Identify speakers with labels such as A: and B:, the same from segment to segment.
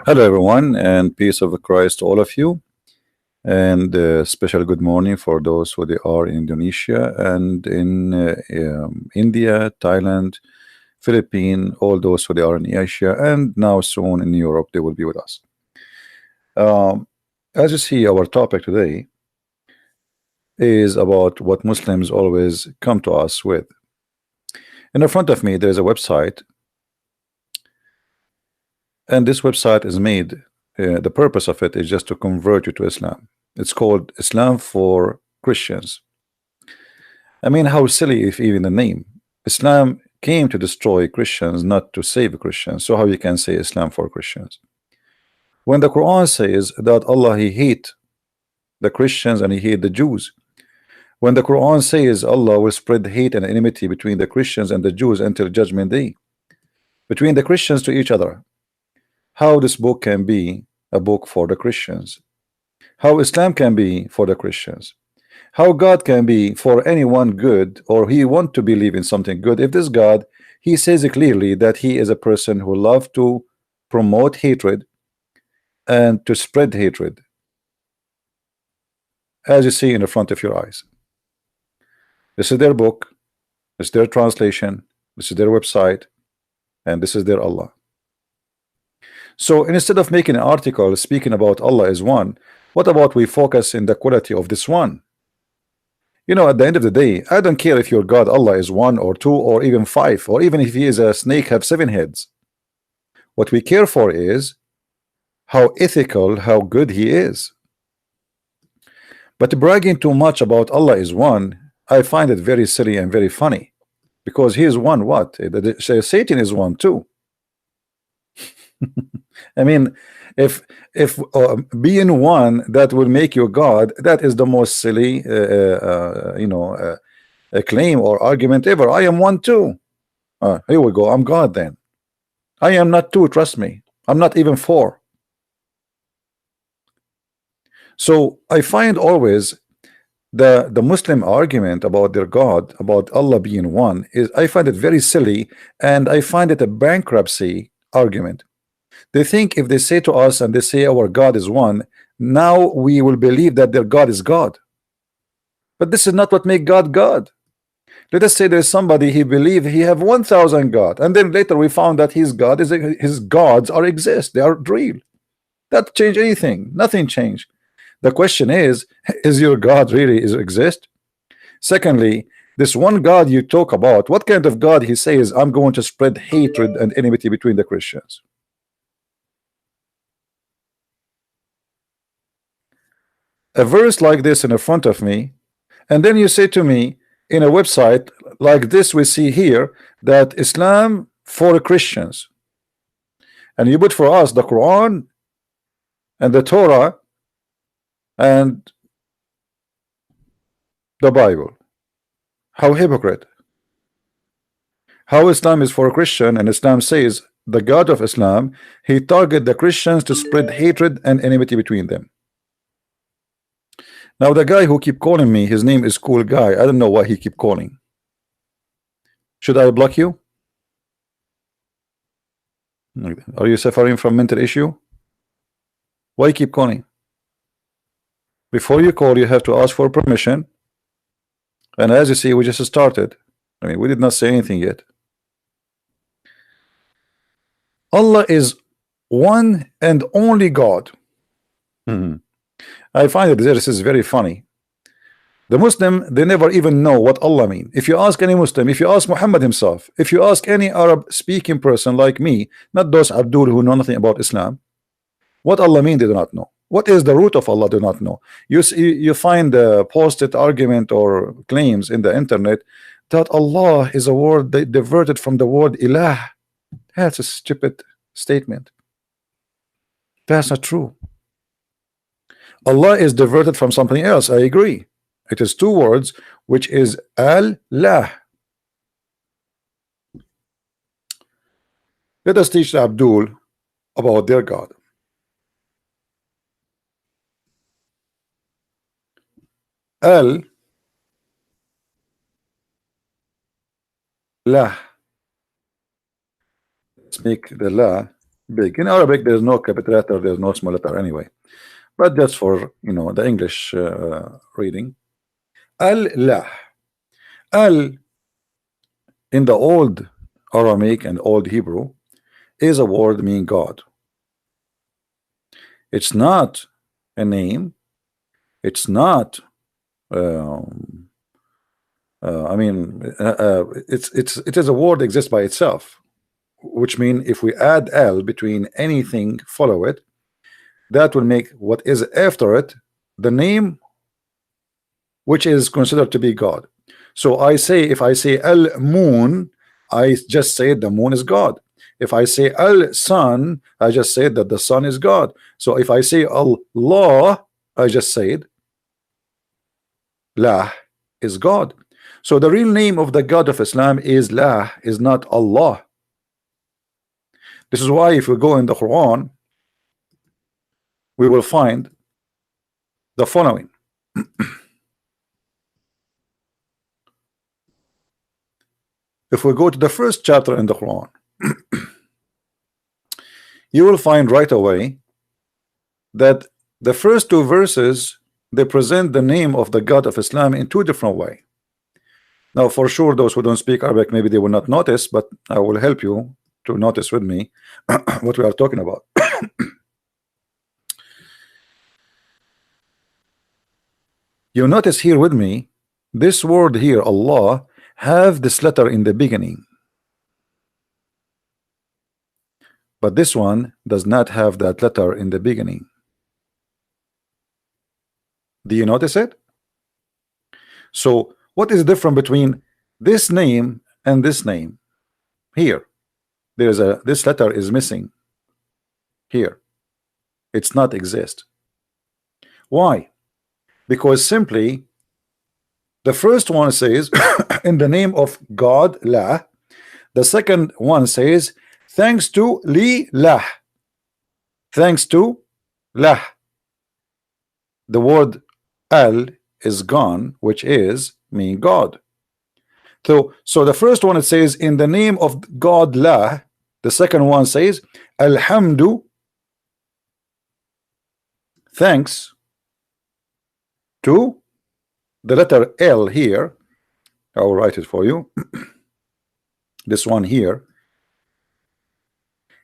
A: Hello, everyone, and peace of Christ to all of you. And special good morning for those who they are in Indonesia and in India, Thailand, Philippines, all those who they are in Asia, and now soon in Europe, they will be with us. Um, as you see, our topic today is about what Muslims always come to us with. In front of me, there is a website, and this website is made. The purpose of it is just to convert you to Islam. It's called Islam for Christians. I mean, how silly if even the name. Islam came to destroy Christians, not to save Christians. So how you can say Islam for Christians? When the Quran says that Allah He hate the Christians and He hate the Jews. When the Quran says Allah will spread hate and enmity between the Christians and the Jews until Judgment Day, between the Christians to each other, how this book can be a book for the Christians? How Islam can be for the Christians? How God can be for anyone good, or he want to believe in something good, if this God, he says clearly that he is a person who love to promote hatred and to spread hatred, as you see in the front of your eyes. This is their book, this is their translation, this is their website, and this is their Allah. So instead of making an article speaking about Allah is one, what about we focus in the quality of this one? You know, at the end of the day, I don't care if your God Allah is one or two or even five, or even if he is a snake have 7 heads. What we care for is how ethical, how good he is. But bragging too much about Allah is one, I find it very silly and very funny, because he is one. What? Satan is one too. I mean, if being one that will make you God, that is the most silly a claim or argument ever. I am one too. Here we go, I'm God then. I am not two, trust me. I'm not even 4. So I find always the Muslim argument about their God, about Allah being one, is I find it very silly, and I find it a bankruptcy argument. They think if they say to us and they say our God is one, now we will believe that their God is God. But this is not what make God God. Let us say there's somebody he believe he have 1,000 God, and then later we found that his God is his gods are exist, they are real. That change anything? Nothing changed. The question is your God really exist? Secondly, this one God you talk about, what kind of God he says I'm going to spread hatred and enmity between the Christians? A verse like this in the front of me, and then you say to me in a website like this we see here that Islam for Christians, and you put for us the Quran and the Torah and the Bible. How hypocrite. How Islam is for a Christian, and Islam says the God of Islam, he target the Christians to spread hatred and enmity between them. Now the guy who keep calling me, his name is Cool Guy. I don't know why he keep calling. Should I block you? Are you suffering from mental issue? Why keep calling? Before you call, you have to ask for permission. And as you see, we just started. I mean, we did not say anything yet. Allah is one and only God. I find that this is very funny. The Muslim, they never even know what Allah mean. If you ask any Muslim, if you ask Muhammad himself, if you ask any Arab speaking person like me, not those Abdul who know nothing about Islam, what Allah mean they do not know. What is the root of Allah do not know. You find posted argument or claims in the internet that Allah is a word diverted from the word ilah. That's a stupid statement. That's not true. Allah is diverted from something else. I agree. It is 2 words, which is Allah. Let us teach Abdul about their God. Allah. Let's make the La big. In Arabic, there's no capital letter, there's no small letter anyway. But that's for the English reading. Al-lah. Al in the old Aramaic and old Hebrew is a word meaning God. It's not a name. It's not. It is a word that exists by itself, which means if we add L between anything follow it, that will make what is after it the name which is considered to be God. So if I say Al Moon, I just say the moon is God. If I say Al Sun, I just say that the sun is God. So if I say Allah, I just said Lah is God. So the real name of the God of Islam is Lah, is not Allah. This is why if we go in the Quran, we will find the following. If we go to the first chapter in the Quran, you will find right away that the first two verses, they present the name of the God of Islam in two different ways. Now, for sure, those who don't speak Arabic, maybe they will not notice, but I will help you to notice with me what we are talking about. You notice here with me, this word here, Allah, have this letter in the beginning. But this one does not have that letter in the beginning. Do you notice it? So what is different between this name and this name? Here, this letter is missing. Here, it's not exist. Why? Because simply the first one says in the name of God, La. The second one says thanks to Li Lah. Thanks to Lah. The word Al is gone, which is mean God. So the first one, it says in the name of God La. The second one says Alhamdu, thanks to the letter L here. I will write it for you. This one here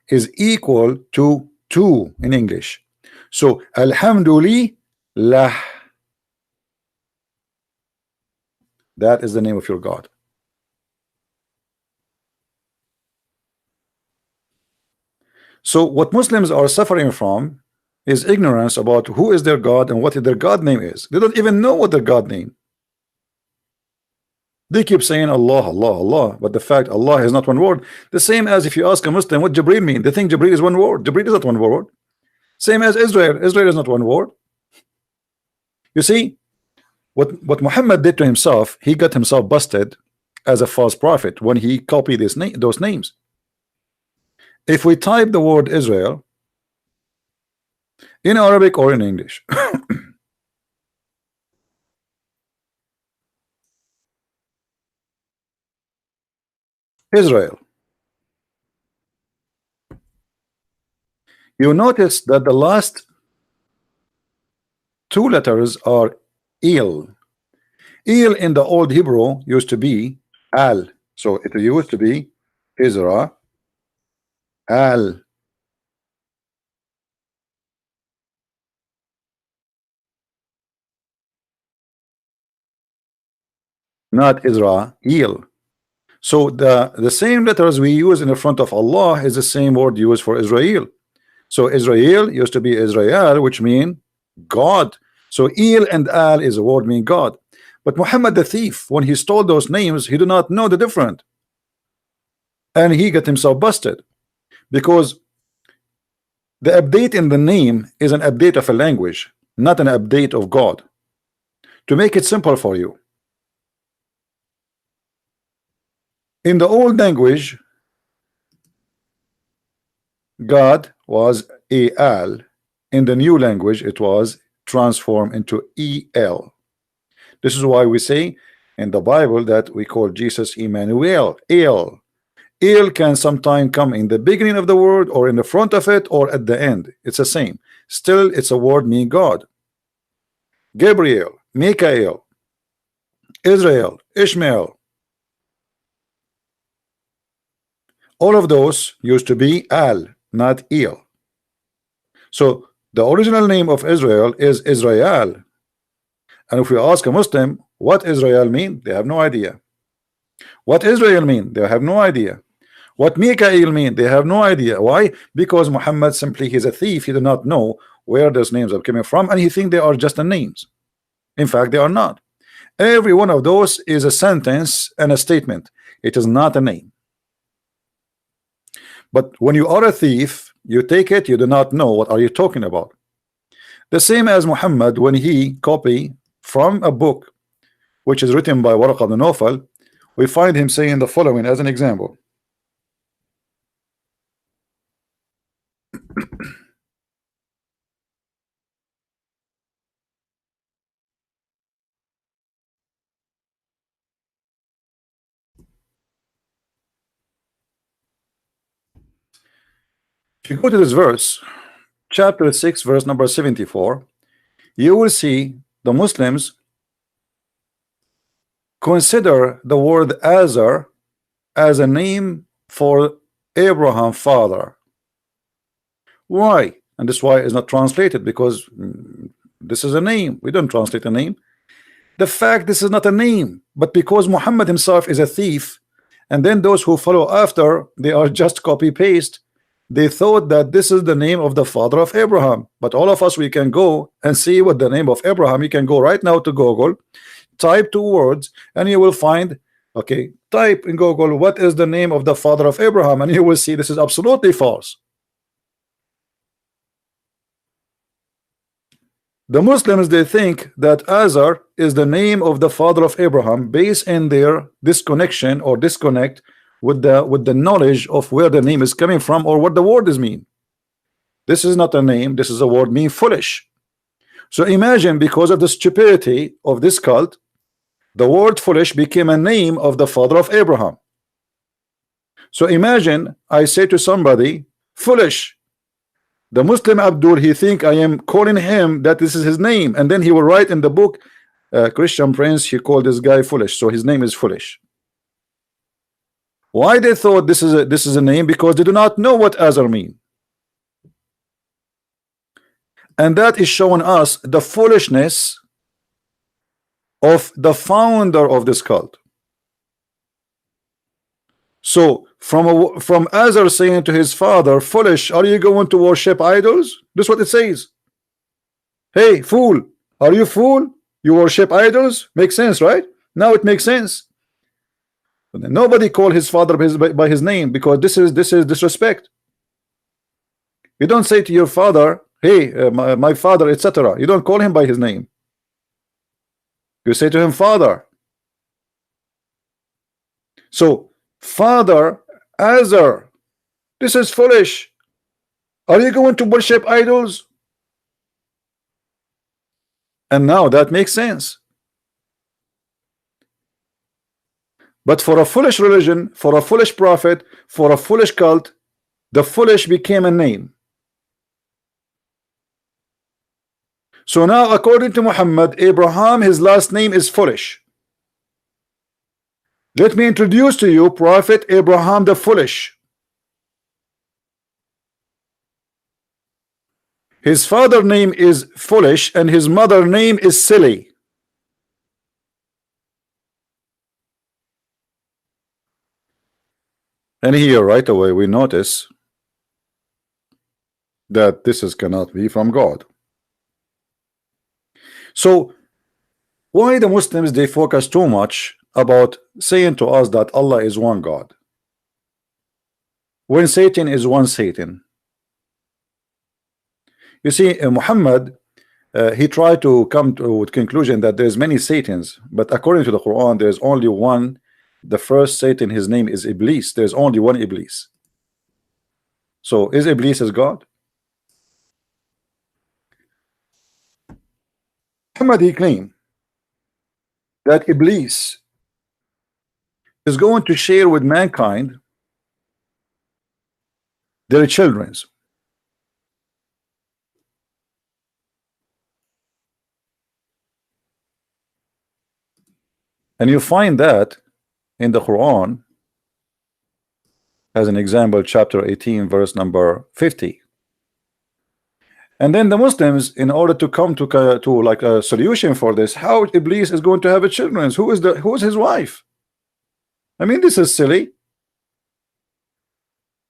A: is equal to 2 in English. So Alhamdulillah, that is the name of your God. So what Muslims are suffering from is ignorance about who is their God and what their God name is. They don't even know what their God name. They keep saying Allah, Allah, Allah, but the fact Allah is not one word. The same as if you ask a Muslim what Jibreel mean, they think Jibreel is one word. Jibreel is not one word. Same as Israel. Israel is not one word. You see, what Muhammad did to himself, he got himself busted as a false prophet when he copied those names. If we type the word Israel in Arabic or in English, Israel, you notice that the last two letters are Il. Il in the old Hebrew used to be Al. So it used to be Israel, Al. Not Israel. So the same letters we use in the front of Allah is the same word used for Israel. So Israel used to be Israel, which means God. So Il and Al is a word meaning God. But Muhammad the thief, when he stole those names, he did not know the difference, and he got himself busted because the update in the name is an update of a language, not an update of God. To make it simple for you, in the old language, God was Al. In the new language, it was transformed into El. This is why we say in the Bible that we call Jesus Emmanuel. El. El can sometime come in the beginning of the word, or in the front of it, or at the end. It's the same. Still, it's a word meaning God. Gabriel, Michael, Israel, Ishmael, all of those used to be Al, not El. So the original name of Israel is Israel. And if we ask a Muslim what Israel mean, they have no idea. What Israel mean, they have no idea. What Mikael mean, they have no idea. Why? Because Muhammad simply, he's a thief. He did not know where those names are coming from, and he think they are just the names. In fact, they are not. Every one of those is a sentence and a statement. It is not a name. But when you are a thief, you take it, you do not know what are you talking about. The same as Muhammad, when he copy from a book which is written by Waraq ibn Nawfal, we find him saying the following as an example. If you go to this verse, chapter 6, verse number 74, you will see the Muslims consider the word Azar as a name for Abraham father. Why? And this why is not translated, because this is a name. We don't translate a name. The fact this is not a name, but because Muhammad himself is a thief, and then those who follow after, they are just copy paste. They thought that this is the name of the father of Abraham. But all of us, we can go and see what the name of Abraham. You can go right now to Google, type 2 words, and you will find, okay, type in Google, what is the name of the father of Abraham, and you will see this is absolutely false. The Muslims, they think that Azar is the name of the father of Abraham, based in their disconnection or disconnect with the knowledge of where the name is coming from or what the word is mean. This is not a name, this is a word mean foolish. So imagine, because of the stupidity of this cult, the word foolish became a name of the father of Abraham. So imagine I say to somebody foolish, the Muslim Abdul, he think I am calling him that this is his name, and then he will write in the book, Christian+Prince, he called this guy foolish, so his name is foolish. Why they thought this is a name? Because they do not know what Azar mean. And that is showing us the foolishness of the founder of this cult. So from Azar saying to his father, foolish, are you going to worship idols? This is what it says. Hey, fool, are you fool? You worship idols? Makes sense, right? Now it makes sense. Nobody called his father by his name, because this is disrespect. You don't say to your father, hey, my father, etc. You don't call him by his name. You say to him, father. So father, Azar, this is foolish. Are you going to worship idols? And now that makes sense. But for a foolish religion, for a foolish prophet, for a foolish cult, the foolish became a name. So now, according to Muhammad, Abraham, his last name is foolish. Let me introduce to you Prophet Abraham the foolish. His father name is foolish and his mother name is silly. And here right away we notice that this cannot be from God. So why the Muslims, they focus too much about saying to us that Allah is one God, when Satan is one Satan? You see, Muhammad, he tried to come to the conclusion that there's many Satans, but according to the Quran, there's only one. The first Satan, his name is Iblis. There's only one Iblis. So is Iblis as God? Muhammad, he claimed that Iblis is going to share with mankind their children's. And you find that in the Quran, as an example, chapter 18, verse number 50. And then the Muslims, in order to come to like a solution for this, how Iblis is going to have a children? Who is his wife? I mean, this is silly.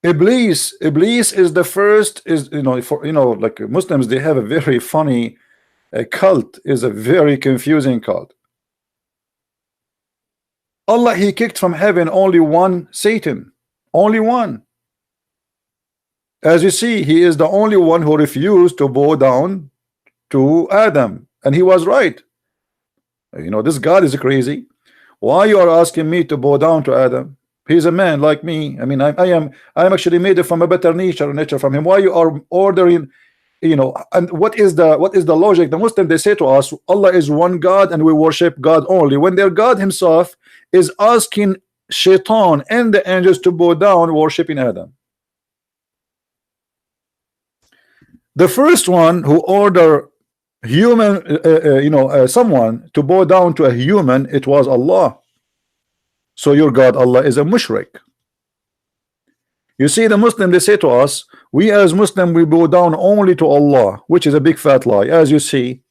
A: Iblis is the first, is, you know, for, you know, like Muslims, they have a very funny cult, is a very confusing cult. Allah, he kicked from heaven only one Satan, only one. As you see, he is the only one who refused to bow down to Adam, and he was right. You know, this God is crazy. Why you are asking me to bow down to Adam? He's a man like me. I mean, I am actually made from a better nature from him. Why you are ordering, you know? And what is the logic? The Muslim, they say to us, Allah is one God and we worship God only, when their God himself is asking Shaitan and the angels to bow down worshiping Adam. The first one who ordered human, someone to bow down to a human, it was Allah. So your God Allah is a mushrik. You see, the Muslim, they say to us, we as Muslim, we bow down only to Allah, which is a big fat lie. As you see,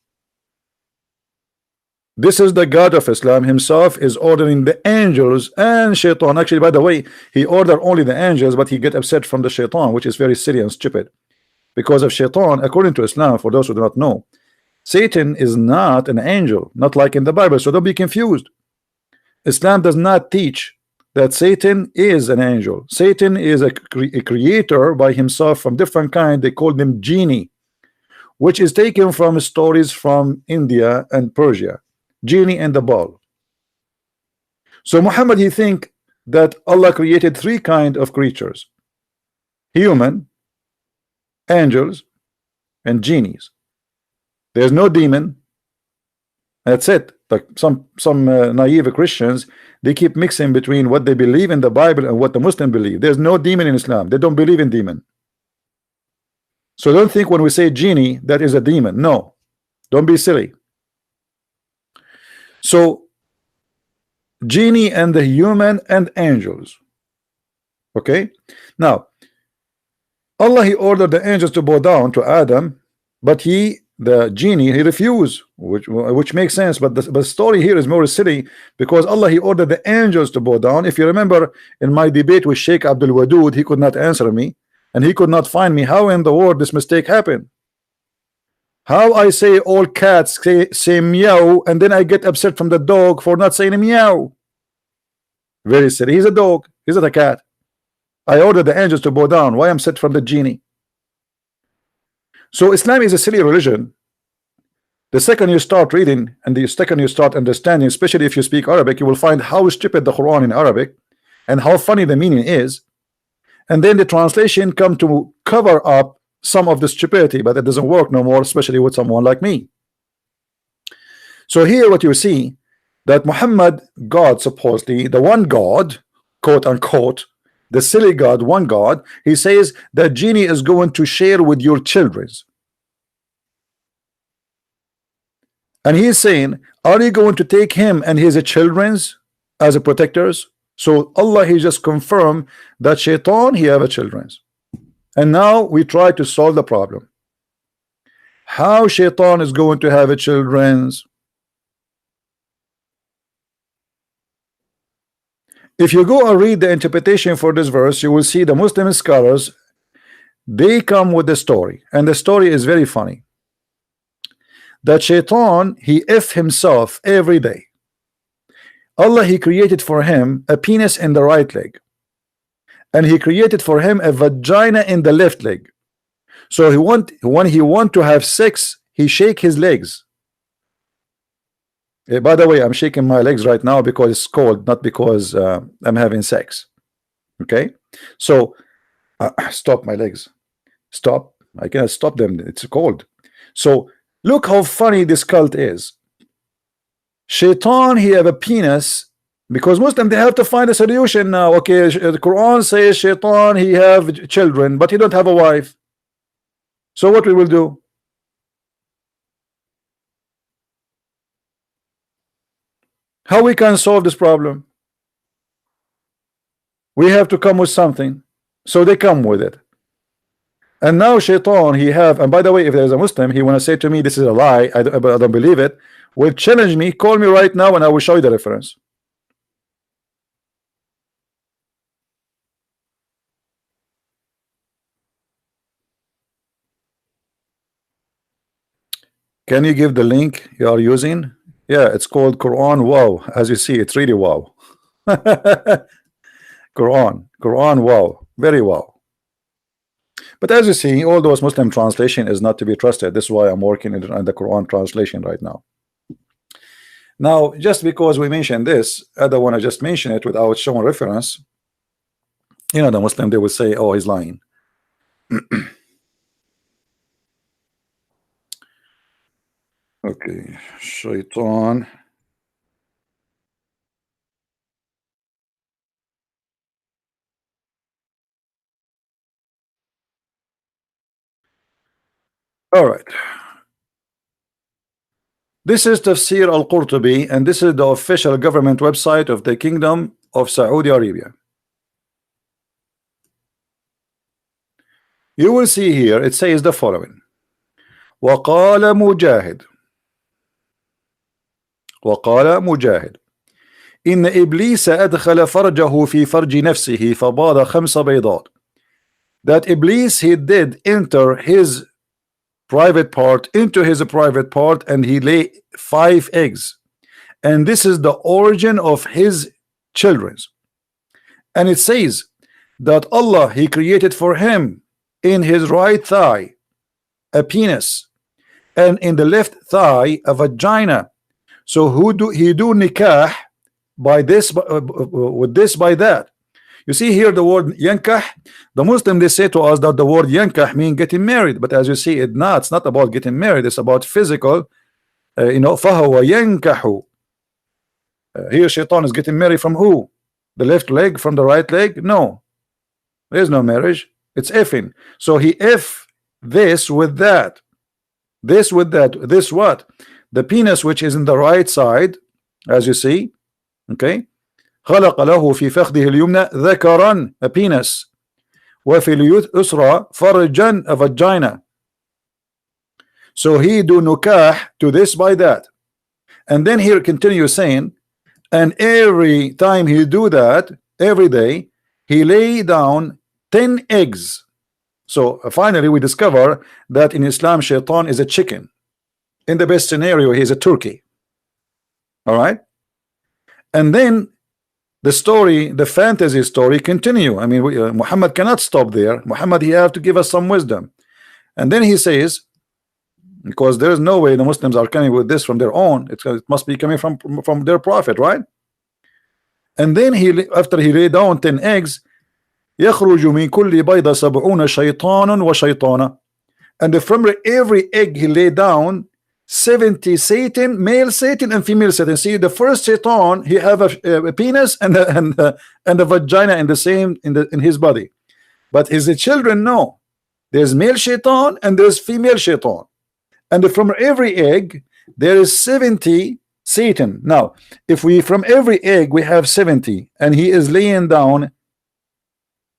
A: this is the God of Islam himself is ordering the angels and Shaitan. Actually, by the way, he ordered only the angels, but he get upset from the Shaitan, which is very silly and stupid. Because of Shaitan, according to Islam, for those who do not know, Satan is not an angel, not like in the Bible, so don't be confused. Islam does not teach that Satan is an angel. Satan is a creator by himself from different kind. They call them genie, which is taken from stories from India and Persia, genie and the ball. So Muhammad, he think that Allah created three kind of creatures: human, angels, and genies. There's no demon. That's it. Like some naive Christians, they keep mixing between what they believe in the Bible and what the Muslim believe. There's no demon in Islam. They don't believe in demon. So don't think when we say genie that is a demon. No, don't be silly. So genie and the human and angels. Okay, now Allah, he ordered the angels to bow down to Adam, but the genie, he refused, which makes sense. But the story here is more silly, because Allah, he ordered the angels to bow down. If you remember in my debate with Sheikh Abdul Wadud, he could not answer me, and he could not find me how in the world this mistake happened. How I say all cats say meow, and then I get upset from the dog for not saying meow. Very silly. He's a dog, he's not a cat. I ordered the angels to bow down. Why I'm set from the genie? So Islam is a silly religion. The second you start reading and the second you start understanding, especially if you speak Arabic, you will find how stupid the Quran in Arabic and how funny the meaning is. And then the translation come to cover up some of the stupidity, but it doesn't work no more, especially with someone like me. So here what you see, that Muhammad, God, supposedly the one God, quote unquote, the silly God, one God, he says that genie is going to share with your children. And he's saying, are you going to take him and his children's as a protectors? So Allah, he just confirmed that Shaitan, he have a children's. And now we try to solve the problem. How Shaitan is going to have a children's? If you go and read the interpretation for this verse, you will see the Muslim scholars, they come with the story, and the story is very funny. That Shaitan, he F himself every day. Allah, he created for him a penis in the right leg, and he created for him a vagina in the left leg. So when he want to have sex, he shake his legs. By the way, I'm shaking my legs right now because it's cold, not because I'm having sex. Okay, so stop my legs. Stop. I cannot stop them. It's cold. So look how funny this cult is. Shaitan, he have a penis Because Muslim, they have to find a solution now. Okay, the Quran says Shaitan, he have children, but he don't have a wife. So what we will do? How we can solve this problem? We have to come with something. So they come with it. And now Shaitan, he have, and by the way, if there's a Muslim, he want to say to me, this is a lie, I don't believe it, will challenge me, call me right now, and I will show you the reference. Can you give the link you are using? Yeah, it's called Quran. Wow, as you see, it's really wow. Quran, wow, very wow. But as you see, all those Muslim translation is not to be trusted. This is why I'm working on the Quran translation right now. Now, just because we mentioned this, I don't want to just mention it without showing reference. You know, the Muslim, they will say, oh, he's lying. Okay, Shaitan. All right. This is Tafsir al-Qurtubi, and this is the official government website of the Kingdom of Saudi Arabia. You will see here, it says the following. وقال مجاهد إن إبليس أدخل فرجه في فرج نفسه فباض 5 بيضات. That Iblis, he did enter his private part into his private part, and he lay 5 eggs, and this is the origin of his children. And it says that Allah, he created for him in his right thigh a penis, and in the left thigh a vagina. So he do nikah by this, with this, by that. You see here the word yankah. The Muslim, they say to us that the word yankah mean getting married, but as you see, it's not about getting married. It's about physical. You know, فهو ينكح. Here Shaitan is getting married from who? The left leg from the right leg? No, there is no marriage. It's effing. So he F this with that, this with that, this what? The penis which is in the right side, as you see, okay. خلق له في فخذه اليمنى ذكرا, a penis, وفي اليسرى فرجا, a vagina. So he do nukah to this by that, and then here continue saying, and every time he do that, every day he lay down 10 eggs. So finally we discover that in Islam Shaitan is a chicken. In the best scenario he is a turkey. All right, and then the story, the fantasy story continue. I mean, Muhammad cannot stop there. Muhammad, he have to give us some wisdom. And then he says, because there is no way the Muslims are coming with this from their own, it must be coming from their prophet, right? And then after he laid down 10 eggs, يخرج من كل بيضة 70 شيطان وشيطانة. And from every egg he laid down 70 Satan, male Satan and female Satan. See, the first Satan, he have a penis and a vagina in the same in his body, but his children, no, there's male Shaitan and there's female Shaitan, and from every egg there is 70 Satan. Now, if we from every egg we have 70, and he is laying down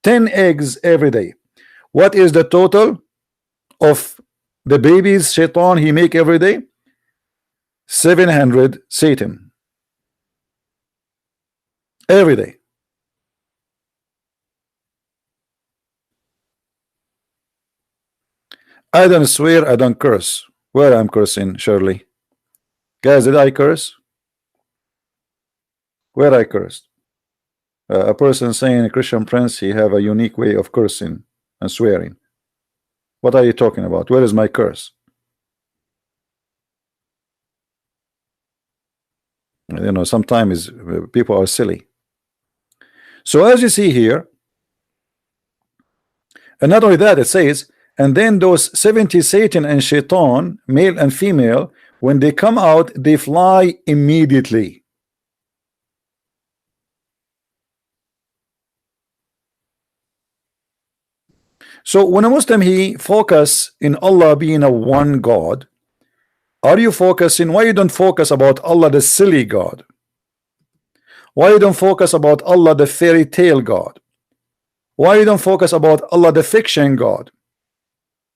A: 10 eggs every day, what is the total of the babies Shaitan he make every day? 700 Satan every day. I don't swear, I don't curse. Where I'm cursing, Shirley? Guys, did I curse? Where I cursed? A person saying Christian+Prince, he have a unique way of cursing and swearing. What are you talking about? Where is my curse? You know, sometimes people are silly. So as you see here, and not only that, it says, and then those 70 Satan and Shaitan, male and female, when they come out, they fly immediately. So when a Muslim he focus in Allah being a one God, are you focusing? Why you don't focus about Allah the silly God? Why you don't focus about Allah the fairy tale God? Why you don't focus about Allah the fiction God?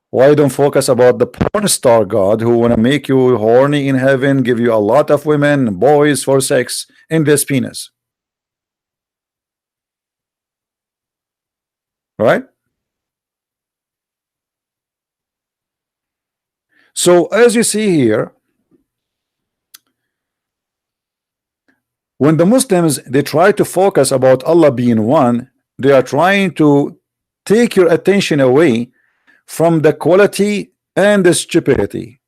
A: Why you don't focus about the porn star God who wanna make you horny in heaven, give you a lot of women, boys for sex in this penis? Right? So as you see here, when the Muslims they try to focus about Allah being one, they are trying to take your attention away from the quality and the stupidity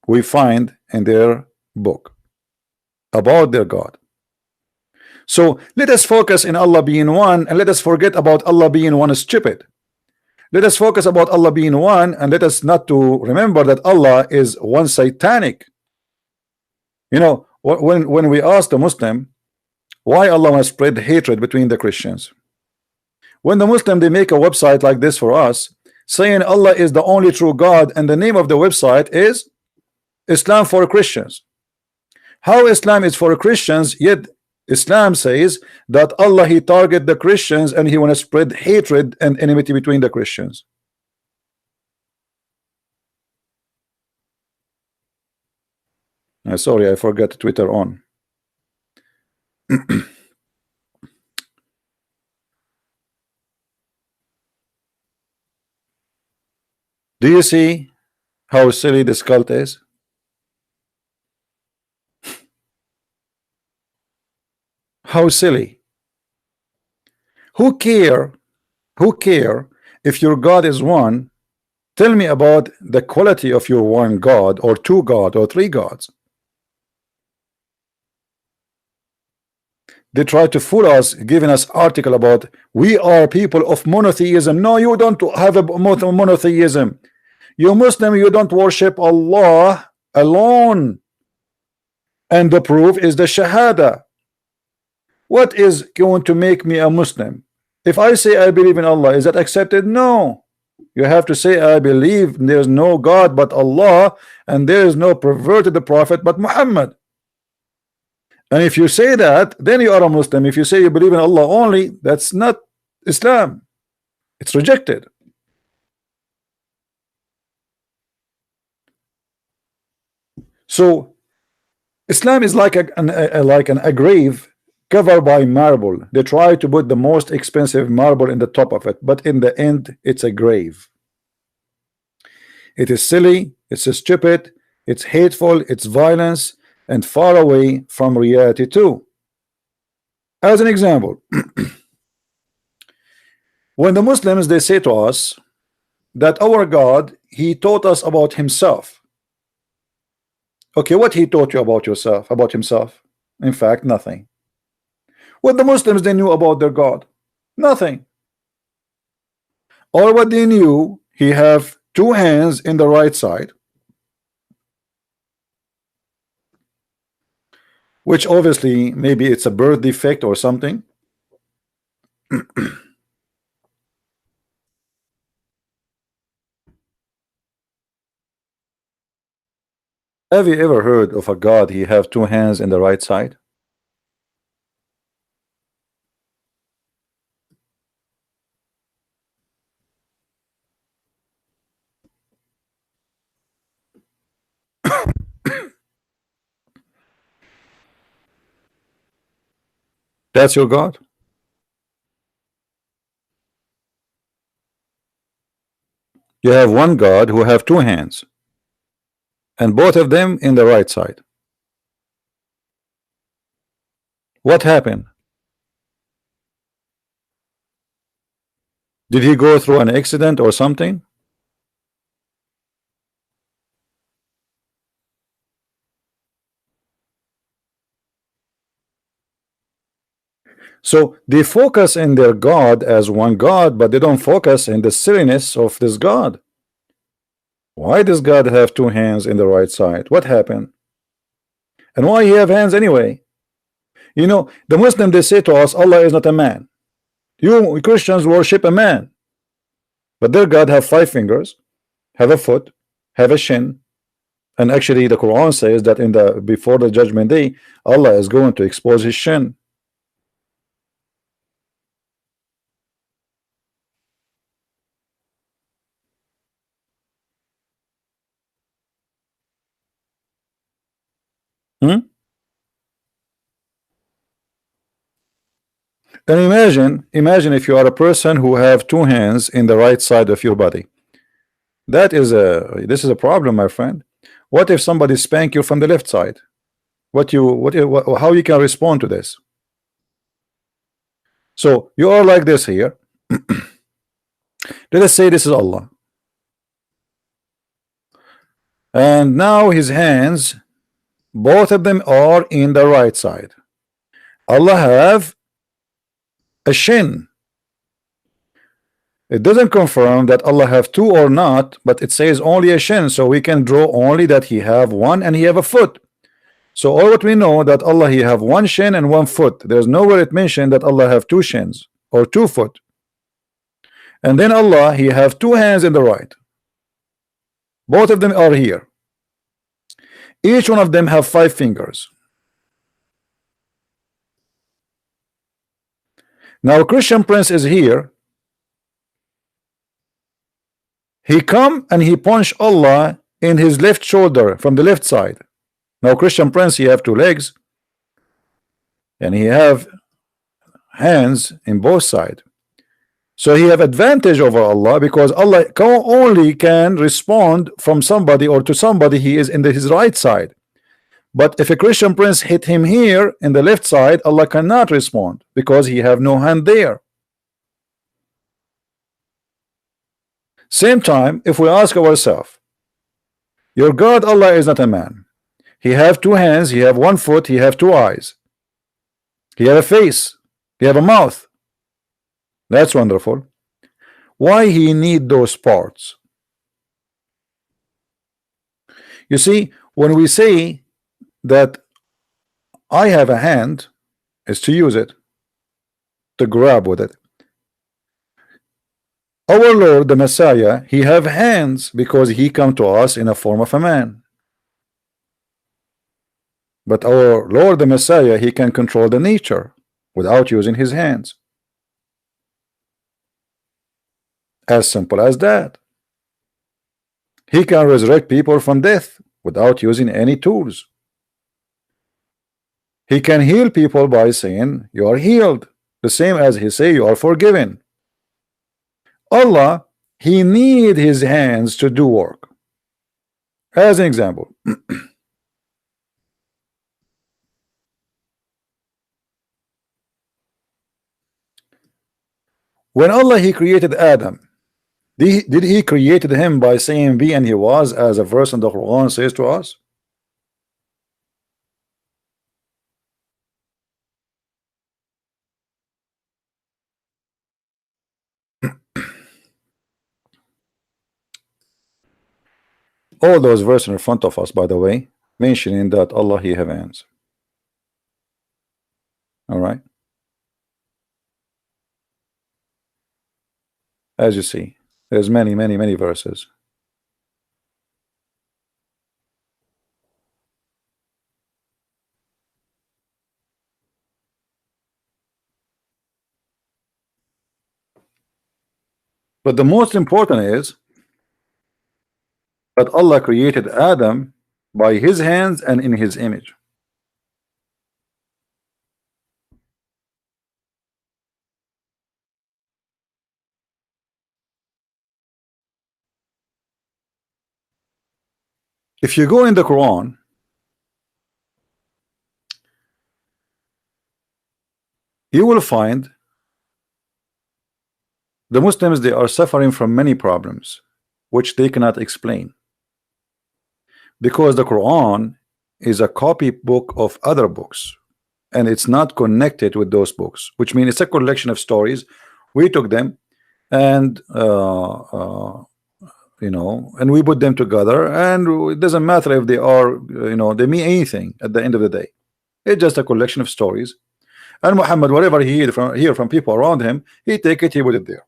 A: we find in their book about their God. So let us focus in Allah being one, and let us forget about Allah being one is stupid. Let us focus about Allah being one, and let us not to remember that Allah is one satanic. You know, when we ask the Muslim why Allah wants to spread hatred between the Christians, when the Muslim they make a website like this for us saying Allah is the only true God, and the name of the website is Islam for Christians. How Islam is for Christians, yet Islam says that Allah he target the Christians and he want to spread hatred and enmity between the Christians. Sorry, I forgot Twitter on. Do you see how silly this cult is? How silly. Who care if your God is one? Tell me about the quality of your one God, or two God, or three gods. They try to fool us, giving us article about we are people of monotheism. No, you don't have a monotheism. You Muslim, you don't worship Allah alone, and the proof is the Shahada. What is going to make me a Muslim? If I say I believe in Allah, is that accepted? No. You have to say I believe there is no God but Allah, and there is no perverted prophet but Muhammad. And if you say that, then you are a Muslim. If you say you believe in Allah only, that's not Islam. It's rejected. So Islam is like a grave covered by marble. They try to put the most expensive marble in the top of it, but in the end it's a grave. It is silly, it's stupid, it's hateful, it's violence, and far away from reality too. As an example, when the Muslims they say to us that our God he taught us about himself. Okay, what he taught you about yourself, about himself? In fact, nothing. What the Muslims they knew about their God? Nothing. Or what they knew, he have two hands in the right side, which obviously maybe it's a birth defect or something. Have you ever heard of a God he have two hands in the right side? That's your God? You have one God who have two hands, and both of them in the right side. What happened? Did he go through an accident or something? So they focus in their God as one God, but they don't focus in the silliness of this God. Why does God have two hands in the right side? What happened? And why he have hands anyway? You know, the Muslim they say to us Allah is not a man. You Christians worship a man. But their God have 5 fingers, have a foot, have a shin, and actually the Quran says that in the before the judgment day, Allah is going to expose his shin. Hmm? And imagine if you are a person who have 2 hands in the right side of your body. This is a problem, my friend. What if somebody spank you from the left side? How you can respond to this? So you are like this here. Let us say this is Allah, and now his hands, both of them are in the right side. Allah have a shin. It doesn't confirm that Allah have 2 or not, but it says only a shin, so we can draw only that he have 1 and he have a foot. So all what we know that Allah he have 1 shin and 1 foot. There's nowhere it mentioned that Allah have 2 shins or 2 foot. And then Allah he have 2 hands in the right. Both of them are here. Each one of them have 5 fingers. Now Christian+Prince is here. He come and he punch Allah in his left shoulder from the left side. Now Christian+Prince he have 2 legs and he have hands in both sides. So he have advantage over Allah because Allah only can respond from somebody or to somebody he is in his right side. But if a Christian+Prince hit him here in the left side, Allah cannot respond because he have no hand there. Same time, if we ask ourselves, your God Allah is not a man. He have 2 hands, he have 1 foot, he have 2 eyes, he have a face, he have a mouth. That's wonderful. Why he need those parts? You see, when we say that I have a hand, is to use it, to grab with it. Our Lord the Messiah, he have hands because he come to us in a form of a man. But our Lord the Messiah, he can control the nature without using his hands. As simple as that. He can resurrect people from death without using any tools. He can heal people by saying you are healed, the same as he say you are forgiven. Allah, he need his hands to do work. As an example, when Allah he created Adam, did he created him by saying be and he was, as a verse in the Quran says to us? All those verses in front of us, by the way, mentioning that Allah he have hands. All right, as you see, there's many verses. But the most important is that Allah created Adam by his hands and in his image. If you go in the Quran, you will find the Muslims, they are suffering from many problems which they cannot explain, because the Quran is a copy book of other books and it's not connected with those books, which means it's a collection of stories. We took them and you know, and we put them together, and it doesn't matter if they are, you know, they mean anything at the end of the day. It's just a collection of stories, and Muhammad, whatever he hear from people around him, he take it, he put it there.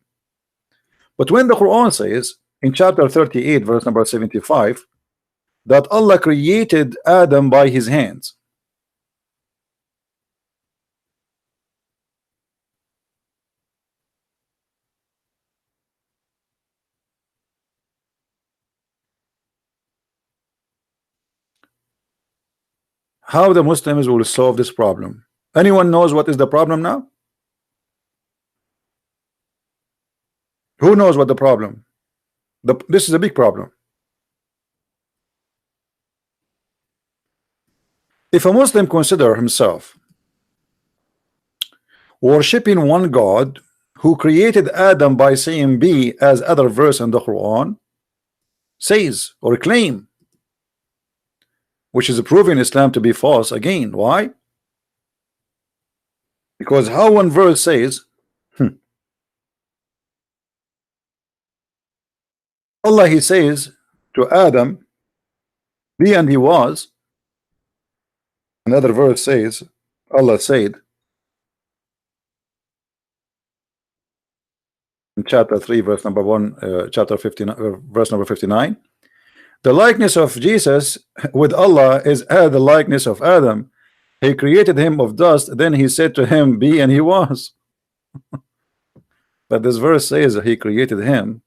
A: But when the Quran says in chapter 38 verse number 75 that Allah created Adam by his hands, how the Muslims will solve this problem? Anyone knows what is the problem now? Who knows what the problem? This is a big problem. If a Muslim consider himself worshipping one God who created Adam by saying B, as other verse in the Quran says or claim, which is proving Islam to be false again. Why? Because how one verse says Allah, he says to Adam, be and he was. Another verse says, Allah said in chapter 3 verse number 1, chapter 59 verse number 59, the likeness of Jesus with Allah is as the likeness of Adam. He created him of dust, then he said to him, be, and he was. But this verse says that he created him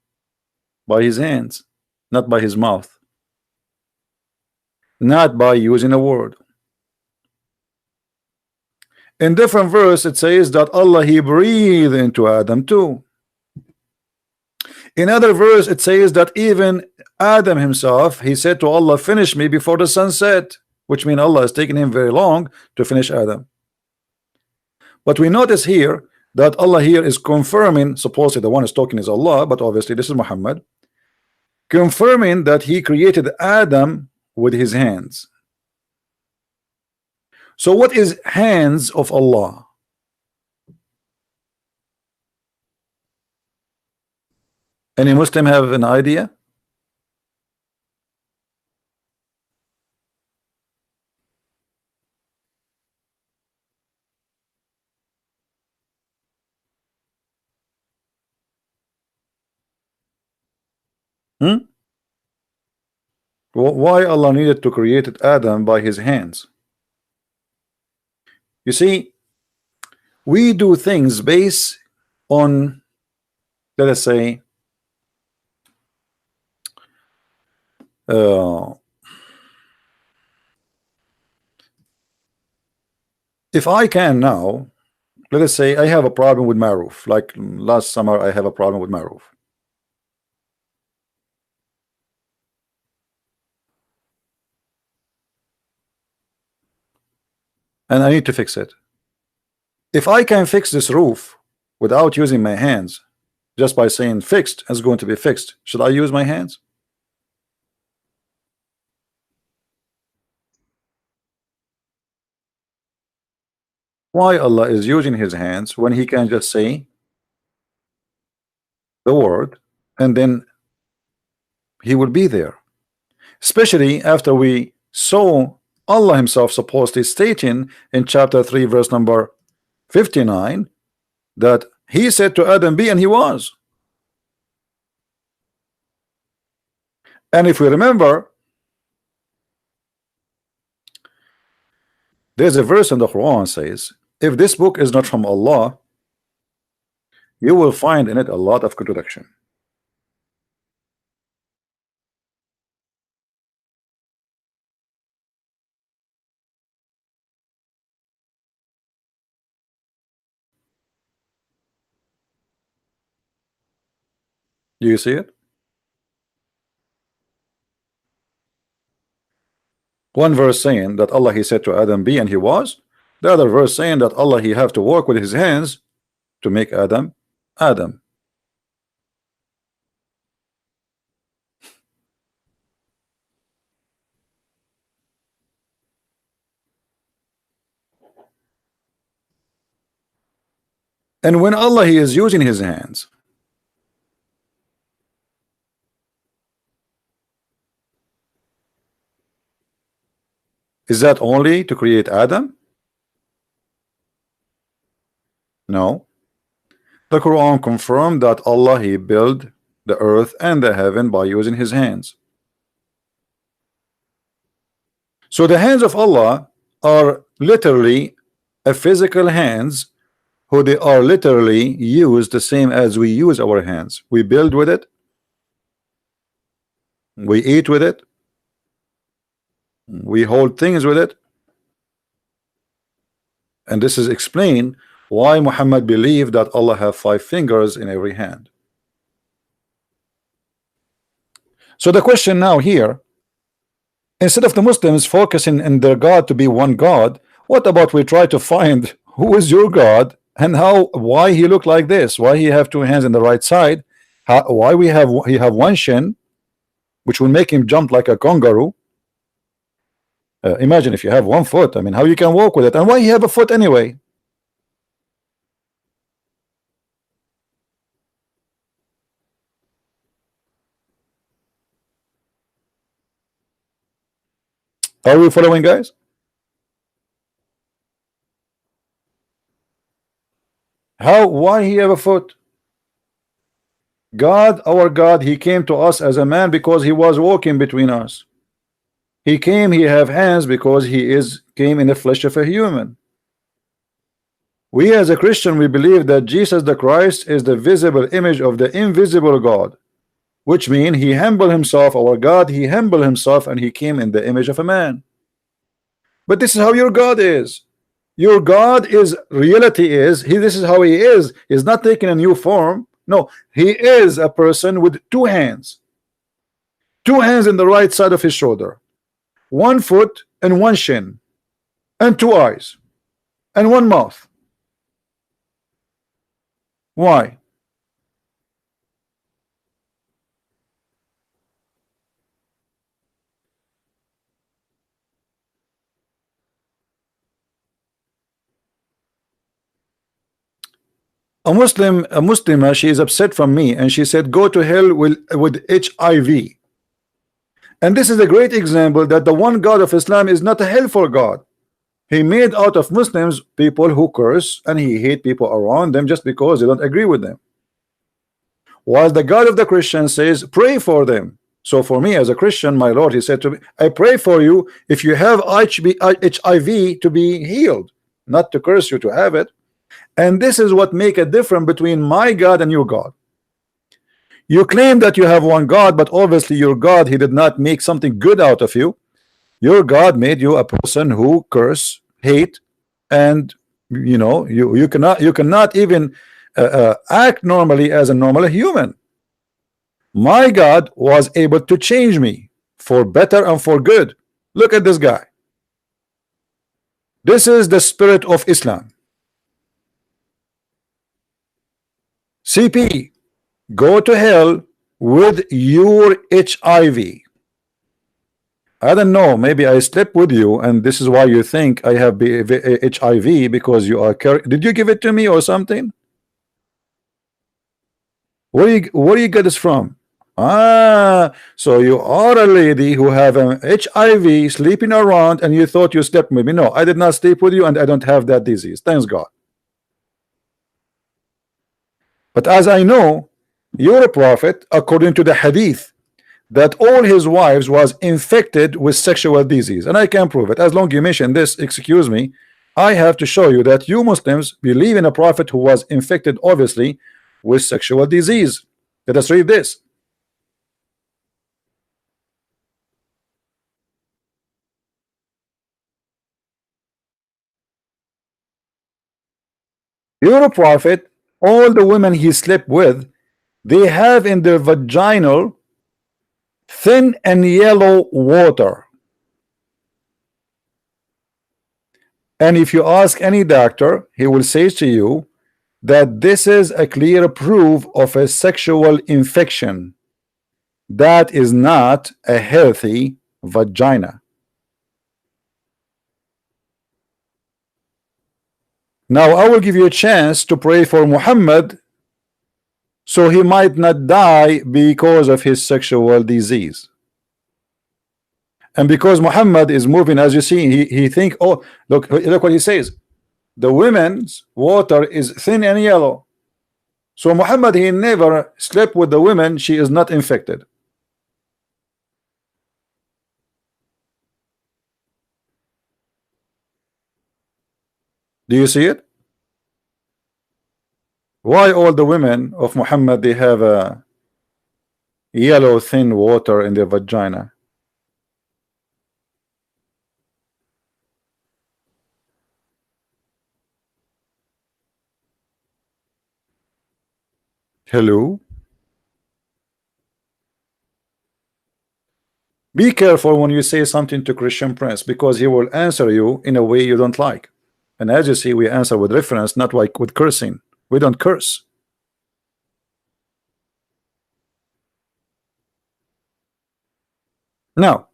A: by his hands, not by his mouth, not by using a word. In different verse it says that Allah, he breathed into Adam too. In other verse it says that even Adam himself, he said to Allah, finish me before the sun set, which means Allah has taken him very long to finish Adam. But we notice here that Allah here is confirming, supposedly the one is talking is Allah, but obviously this is Muhammad, confirming that he created Adam with his hands. So what is hands of Allah? Any Muslim have an idea? Why Allah needed to create Adam by his hands? You see, we do things based on, let us say, if I can now, let us say I have a problem with my roof, like last summer I have a problem with my roof. And I need to fix it. If I can fix this roof without using my hands, just by saying fixed, it's going to be fixed, should I use my hands? Why Allah is using his hands when he can just say the word and then he will be there? Especially after we saw Allah himself supposedly stating in chapter 3 verse number 59 that he said to Adam, be, and he was. And if we remember, there's a verse in the Quran says, if this book is not from Allah, you will find in it a lot of contradiction. Do you see it? One verse saying that Allah, he said to Adam, be, and he was. The other verse saying that Allah, he have to work with his hands to make Adam Adam. And when Allah, he is using his hands, is that only to create Adam? No. The Quran confirmed that Allah, he built the earth and the heaven by using his hands. So the hands of Allah are literally a physical hands, who they are literally used the same as we use our hands. We build with it, we eat with it, we hold things with it. And this is explained why Muhammad believed that Allah have 5 fingers in every hand. So the question now here, instead of the Muslims focusing in their God to be one God, what about we try to find who is your God and why he look like this, why he have 2 hands in the right side, why he have one shin, which will make him jump like a kangaroo. Imagine if you have 1 foot, I mean, how you can walk with it, and why he have a foot anyway? Are we following, guys? Why he have a foot? God, our God, he came to us as a man because he was walking between us. He have hands because came in the flesh of a human. We as a Christian, we believe that Jesus the Christ is the visible image of the invisible God, which means he humbled himself, our God, he humbled himself, and he came in the image of a man. But this is how your God is. Your God is, reality is, this is how he is. He's not taking a new form. No, he is a person with 2 hands. 2 hands in the right side of his shoulder, 1 foot and 1 shin, and 2 eyes, and 1 mouth. Why? A Muslimah, she is upset from me, and she said, go to hell with HIV. And this is a great example that the one God of Islam is not a helpful God. He made out of Muslims people who curse, and he hate people around them just because they don't agree with them. While the God of the Christians says, pray for them. So for me as a Christian, my Lord, he said to me, I pray for you if you have HIV to be healed, not to curse you to have it. And this is what make a difference between my God and your God. You claim that you have one God, but obviously your God, he did not make something good out of you. Your God made you a person who curse, hate, and you cannot even act normally as a normal human. My God was able to change me for better and for good. Look at this guy. This is the spirit of Islam. CP, go to hell with your HIV. I don't know, maybe I slept with you and this is why you think I have HIV, because you are did you give it to me or something? Where do you get this from? So you are a lady who have an HIV sleeping around and you thought you slept with me. No, I did not sleep with you and I don't have that disease, thanks God. But as I know, you're a prophet, according to the hadith, that all his wives was infected with sexual disease, and I can prove it. As long as you mention this, excuse me, I have to show you that you Muslims believe in a prophet who was infected, obviously, with sexual disease. Let us read this. You're a prophet. All the women he slept with, they have in their vaginal thin and yellow water. And if you ask any doctor, he will say to you that this is a clear proof of a sexual infection. That is not a healthy vagina. Now I will give you a chance to pray for Muhammad so he might not die because of his sexual disease. And because Muhammad is moving, as you see, he think, oh, look what he says. The women's water is thin and yellow. So Muhammad, he never slept with the women. She is not infected. Do you see it? Why all the women of Muhammad, they have a yellow thin water in their vagina? Hello? Be careful when you say something to Christian+Prince, because he will answer you in a way you don't like. And as you see, we answer with reference, not like with cursing. We don't curse. Now,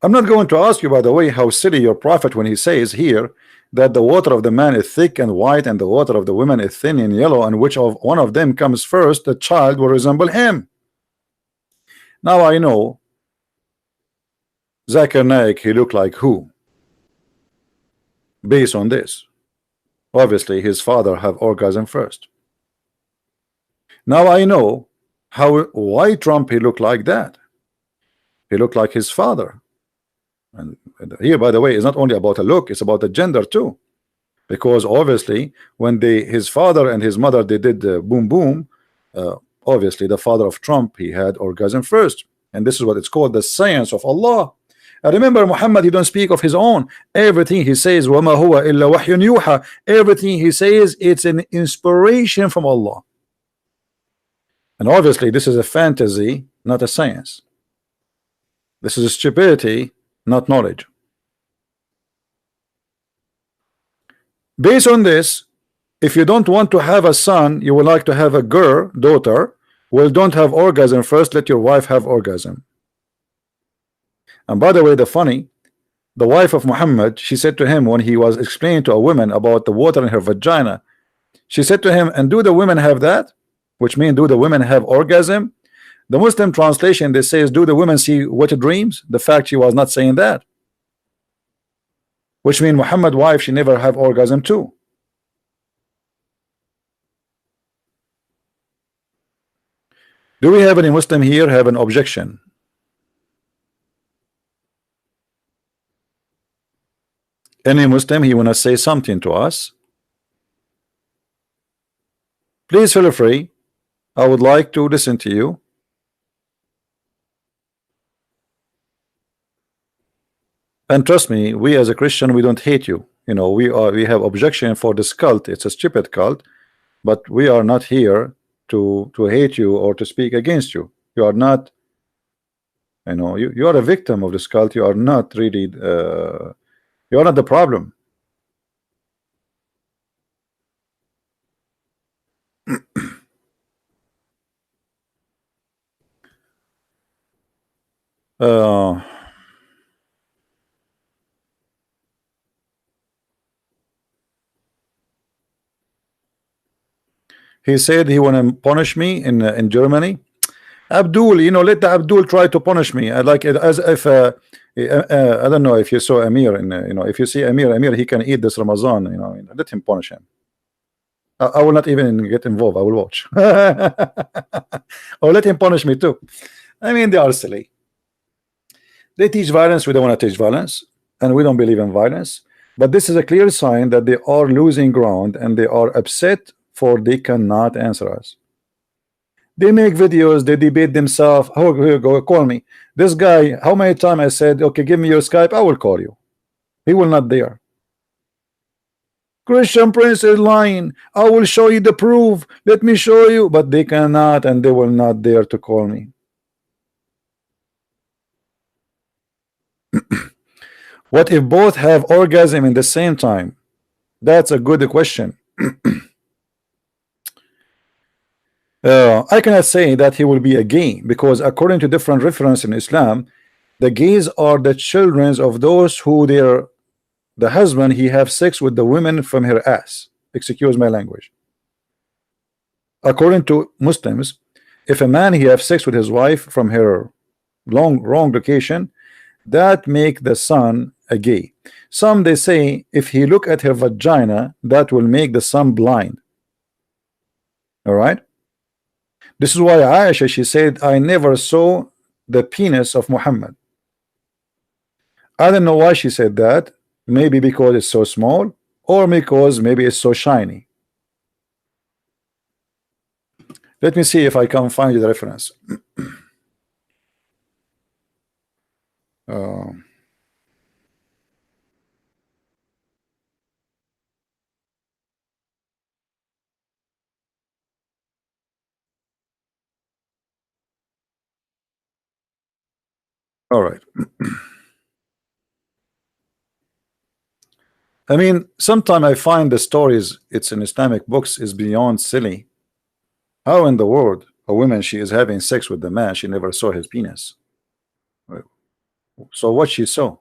A: I'm not going to ask you, by the way, how silly your prophet when he says here that the water of the man is thick and white and the water of the woman is thin and yellow, and which of one of them comes first, the child will resemble him. Now I know Zakir Naik, he looked like who? Based on this, obviously his father have orgasm first. Now I know why Trump he looked like that. He looked like his father. And here, by the way, it's not only about a look, it's about the gender too, because obviously when his father and his mother, they did boom boom, obviously the father of Trump, he had orgasm first. And this is what it's called, the science of Allah. And remember, Muhammad, he don't speak of his own. Everything he says, وَمَا هُوَ إِلَّا وَحْيٌ يُوحَى, everything he says, it's an inspiration from Allah. And obviously this is a fantasy, not a science. This is a stupidity, not knowledge. Based on this, if you don't want to have a son, you would like to have a girl, daughter, well, don't have orgasm first, let your wife have orgasm. And by the way, the wife of Muhammad, she said to him when he was explaining to a woman about the water in her vagina, she said to him, and do the women have that? Which means, do the women have orgasm? The Muslim translation, they says, do the women see wet dreams? The fact she was not saying that, which means Muhammad's wife, she never have orgasm too. Do we have any Muslim here have an objection? Any Muslim, he want to say something to us? Please feel free. I would like to listen to you. And trust me, we as a Christian, we don't hate you. You know, we have objection for this cult. It's a stupid cult, but we are not here to hate you or to speak against you. You are not, you know, you are a victim of this cult. You are not really you are not the problem. He said he want to punish me in Germany. Abdul, you know, let the Abdul try to punish me. I like it as if I don't know if you saw Amir, and you know, if you see Amir, he can eat this Ramadan. You know, let him punish him. I will not even get involved. I will watch. Or let him punish me too. I mean, they are silly. They teach violence. We don't want to teach violence, and we don't believe in violence. But this is a clear sign that they are losing ground and they are upset, for they cannot answer us. They make videos, they debate themselves. Oh, here, go call me. This guy, how many times I said, okay, give me your Skype, I will call you. He will not dare. Christian+Prince is lying. I will show you the proof. Let me show you. But they cannot, and they will not dare to call me. What if both have orgasm in the same time? That's a good question. I cannot say that he will be a gay, because according to different reference in Islam, the gays are the children of those who the husband he have sex with the women from her ass. Excuse my language. According to Muslims, if a man he have sex with his wife from her wrong location, that make the son a gay. Some they say if he look at her vagina, that will make the son blind. All right. This is why Aisha, she said, I never saw the penis of Muhammad. I don't know why she said that. Maybe because it's so small, or because maybe it's so shiny. Let me see if I can find the reference. Uh, all right. I mean, sometimes I find the stories it's in Islamic books is beyond silly. How in the world a woman she is having sex with the man she never saw his penis? So what she saw?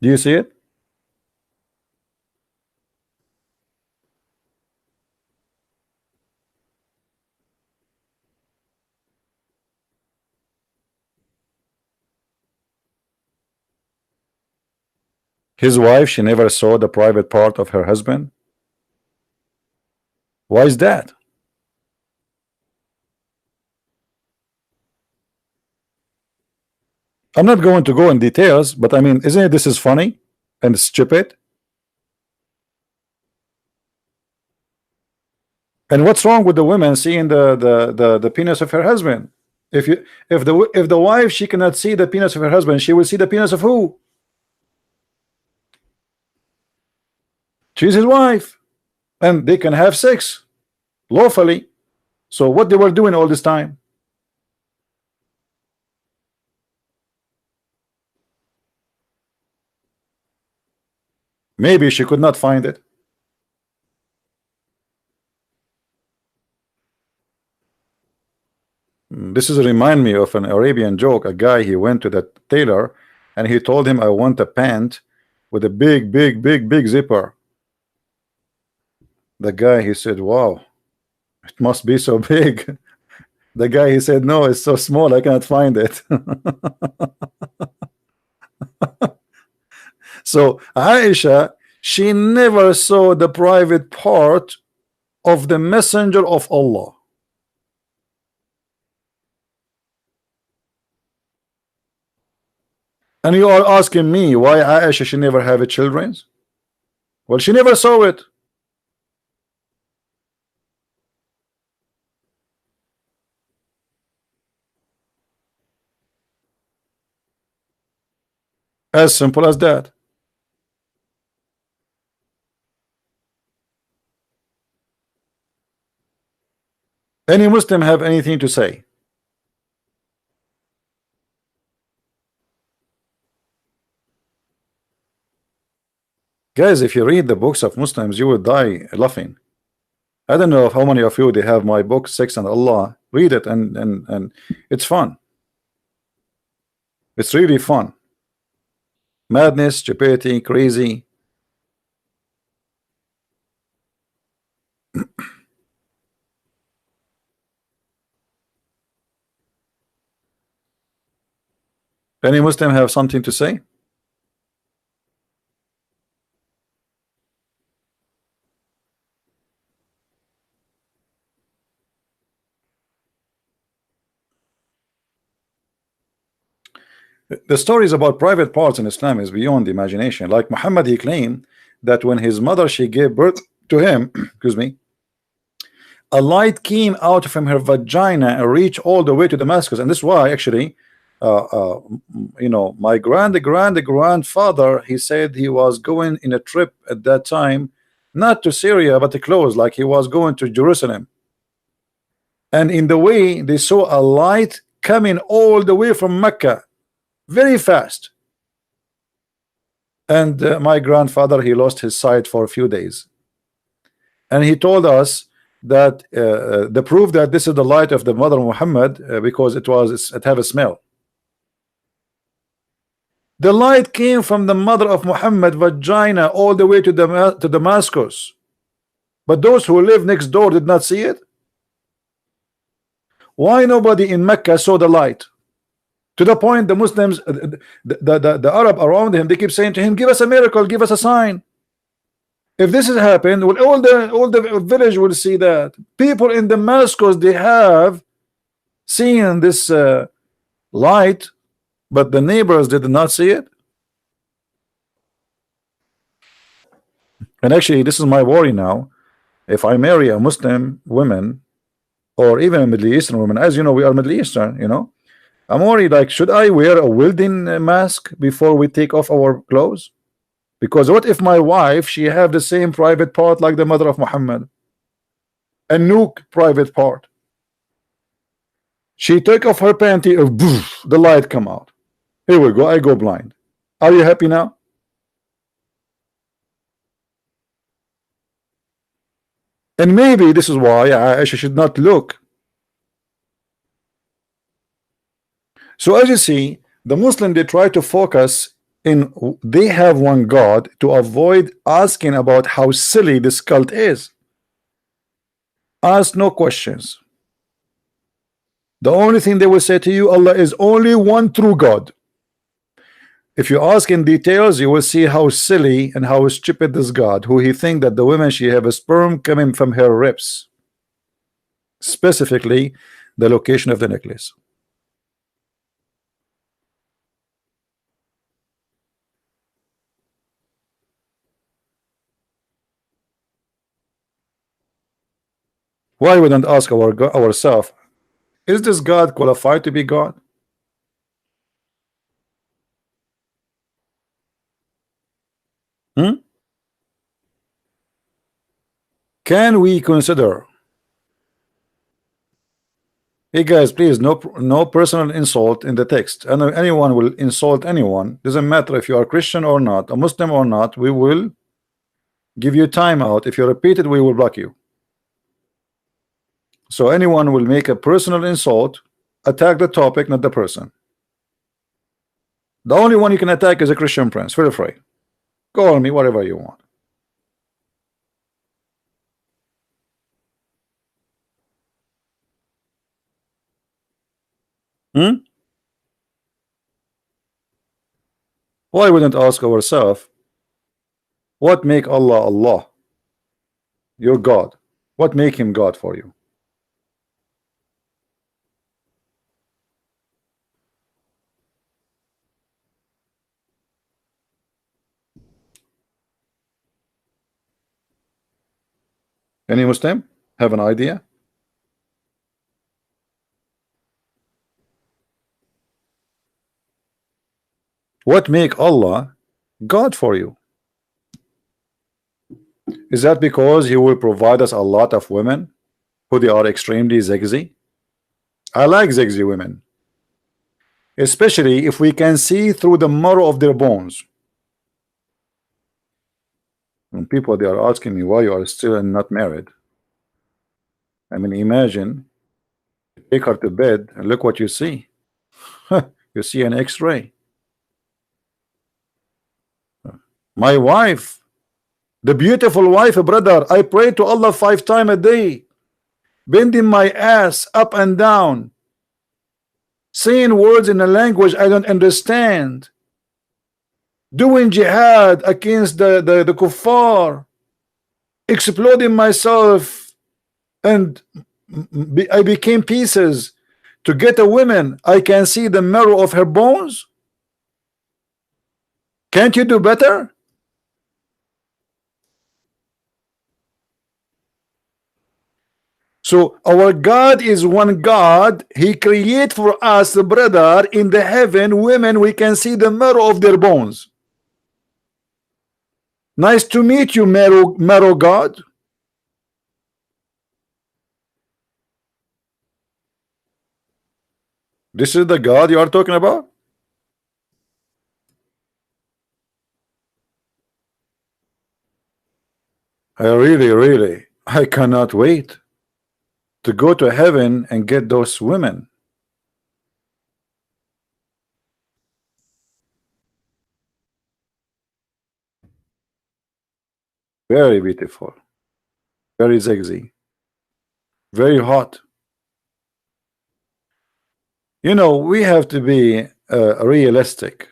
A: Do you see it? His wife she never saw the private part of her husband. Why is that? I'm not going to go in details, but I mean, isn't it this is funny and stupid? And what's wrong with the woman seeing the penis of her husband? If the wife she cannot see the penis of her husband, she will see the penis of who? She's his wife, and they can have sex lawfully. So what they were doing all this time? Maybe she could not find it. This is remind me of an Arabian joke. A guy he went to the tailor and he told him I want a pant with a big zipper. The guy he said, wow, it must be so big. The guy he said, no, it's so small I cannot find it. So Aisha, she never saw the private part of the messenger of Allah. And you are asking me why Aisha she never have a children? Well, she never saw it. As simple as that. Any Muslim have anything to say? Guys, if you read the books of Muslims, you will die laughing. I don't know how many of you they have my book, Sex and Allah. Read it and it's fun. It's really fun. Madness, stupidity, crazy. Any Muslim have something to say? The stories about private parts in Islam is beyond the imagination. Like Muhammad, he claimed that when his mother she gave birth to him, excuse me, a light came out from her vagina and reached all the way to Damascus. And this is why actually, you know, my grandfather, he said he was going in a trip at that time, not to Syria but to close, like he was going to Jerusalem. And in the way they saw a light coming all the way from Mecca, very fast. And my grandfather, he lost his sight for a few days. And he told us that the proof that this is the light of the mother Muhammad, because it have a smell. The light came from the mother of Muhammad vagina all the way to Damascus, but those who live next door did not see it. Why nobody in Mecca saw the light? To the point the Muslims, the Arab around him, they keep saying to him, give us a miracle, give us a sign. If this has happened, well, all the village will see that. People in Damascus, they have seen this light, but the neighbors did not see it. And actually, this is my worry now. If I marry a Muslim woman or even a Middle Eastern woman, as you know, we are Middle Eastern, I'm worried, like, should I wear a welding mask before we take off our clothes? Because what if my wife, she have the same private part like the mother of Muhammad, a nuke private part? She take off her panty, the light come out. Here we go, I go blind. Are you happy now? And maybe this is why I should not look. So as you see, the Muslim, they try to focus in, they have one God, to avoid asking about how silly this cult is. Ask no questions. The only thing they will say to you, Allah is only one true God. If you ask in details, you will see how silly and how stupid this God, who he think that the woman, she have a sperm coming from her ribs, specifically the location of the necklace. Why wouldn't ask ourselves, is this God qualified to be God? Can we consider? Hey guys, please, no personal insult in the text. And anyone will insult anyone. Doesn't matter if you are Christian or not, a Muslim or not. We will give you time out. If you repeat it, we will block you. So anyone will make a personal insult, attack the topic, not the person. The only one you can attack is a Christian+Prince. Feel free. Call me whatever you want. Why wouldn't ask ourselves, what make Allah Allah, your God? What make him God for you? Any Muslim have an idea? What make Allah God for you? Is that because he will provide us a lot of women who they are extremely sexy? I like sexy women, especially if we can see through the marrow of their bones. When people, they are asking me why you are still not married. I mean, imagine, take her to bed and look what you see. You see an X-ray. My wife, the beautiful wife, brother, I pray to Allah 5 times a day, bending my ass up and down, saying words in a language I don't understand, doing jihad against the kuffar, exploding myself, and I became pieces to get a woman. I can see the marrow of her bones. Can't you do better? So our God is one God. He create for us, brother, in the heaven, women, we can see the marrow of their bones. Nice to meet you, marrow God. This is the God you are talking about? I cannot wait to go to heaven and get those women. Very beautiful, very sexy, very hot. You know, we have to be realistic.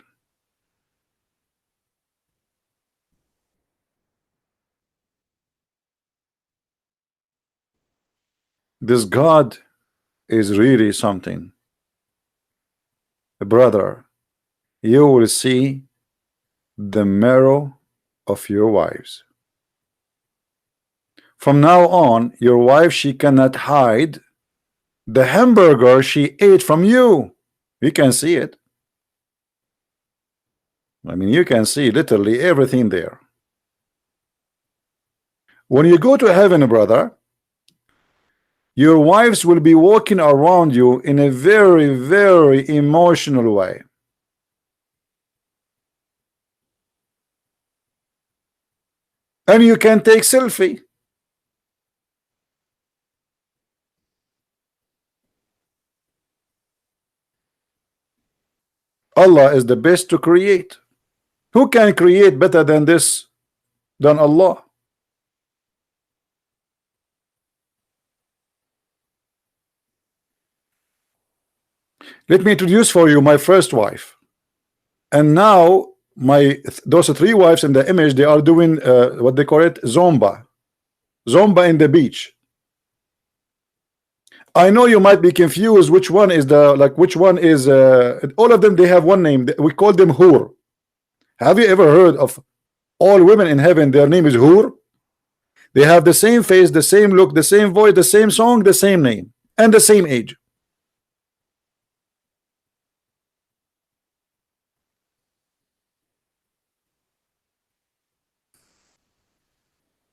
A: This God is really something. Brother, you will see the marrow of your wives. From now on, your wife, she cannot hide the hamburger she ate from you. You can see it. I mean, you can see literally everything there. When you go to heaven, brother, your wives will be walking around you in a very, very emotional way. And you can take selfie. Allah is the best to create. Who can create better than this, than Allah? Let me introduce for you my first wife. And now those three wives in the image, they are doing what they call it, zomba in the beach. I know you might be confused which one is which one is all of them, they have one name. We call them Hur. Have you ever heard of all women in heaven? Their name is Hur. They have the same face, the same look, the same voice, the same song, the same name, and the same age.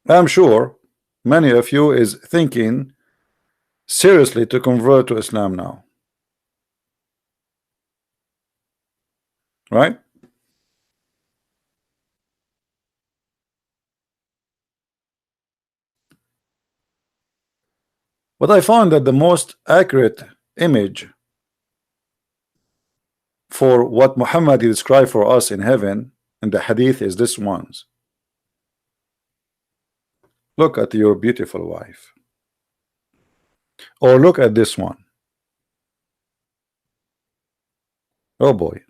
A: I'm sure many of you is thinking seriously to convert to Islam now, right? But I found that the most accurate image for what Muhammad described for us in heaven in the hadith is this ones. Look at your beautiful wife, or look at this one. Oh boy,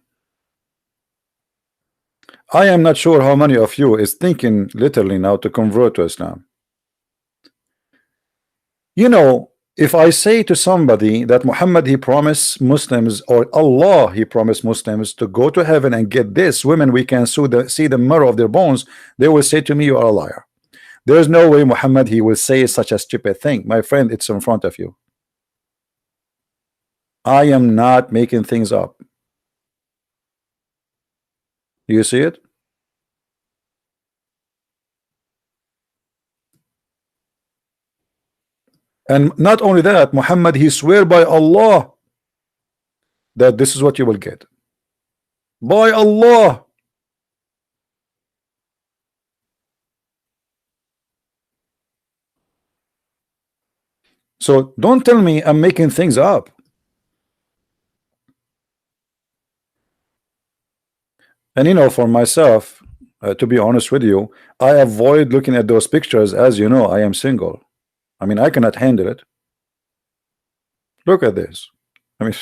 A: I am not sure how many of you is thinking literally now to convert to Islam. You know, if I say to somebody that Muhammad, he promised Muslims, or Allah, he promised Muslims to go to heaven and get this women, we can see the marrow of their bones, they will say to me, you are a liar. There's no way Muhammad, he will say such a stupid thing. My friend, it's in front of you. I am not making things up. You see it? And not only that, Muhammad, he swear by Allah that this is what you will get. By Allah. So don't tell me I'm making things up. And you know, for myself, to be honest with you, I avoid looking at those pictures. As you know, I am single. I mean, I cannot handle it. Look at this. I mean,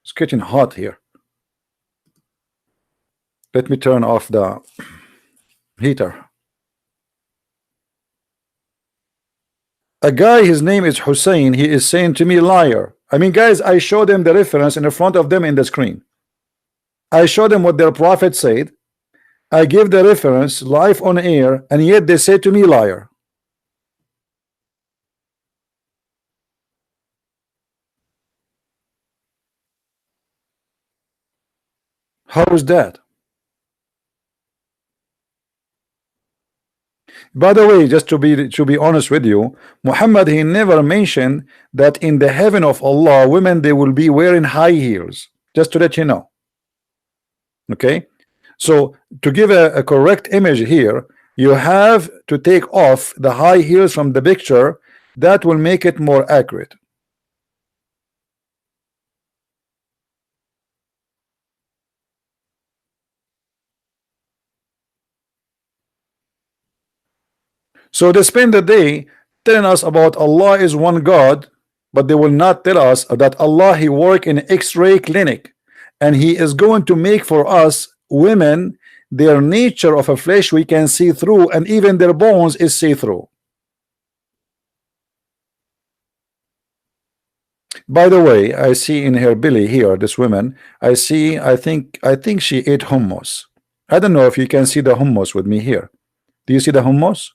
A: it's getting hot here. Let me turn off the heater. A guy, his name is Hussein, he is saying to me, liar. I mean, guys, I show them the reference in front of them in the screen. I show them what their prophet said. I give the reference live on air, and yet they say to me, liar. How is that? By the way, just to be honest with you, Muhammad, he never mentioned that in the heaven of Allah, women, they will be wearing high heels. Just to let you know. Okay, so to give a correct image here, you have to take off the high heels from the picture. That will make it more accurate. So they spend the day telling us about Allah is one God, but they will not tell us that Allah, he work in X-ray clinic, and he is going to make for us women their nature of a flesh we can see through, and even their bones is see through. By the way, I see in her belly here, this woman, I think she ate hummus. I don't know if you can see the hummus with me here. Do you see the hummus?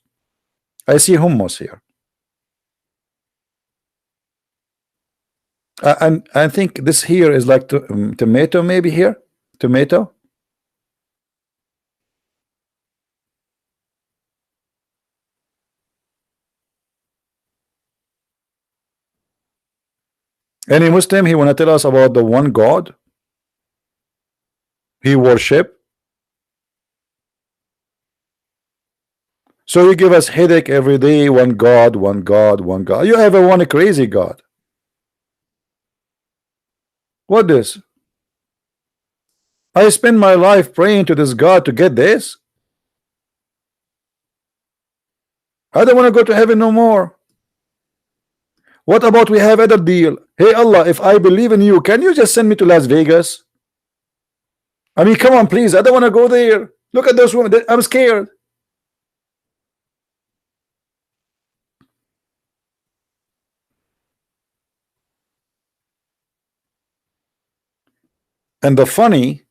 A: I see hummus here. And I think this here is like tomato, maybe here, tomato. Any Muslim, he wanna tell us about the one God he worship. So you give us headache every day, one God, one God, one God. You ever want a crazy God? What this? I spend my life praying to this God to get this. I don't want to go to heaven no more. What about we have other deal? Hey Allah, if I believe in you, can you just send me to Las Vegas? I mean, come on, please. I don't want to go there. Look at those women. I'm scared. And the funny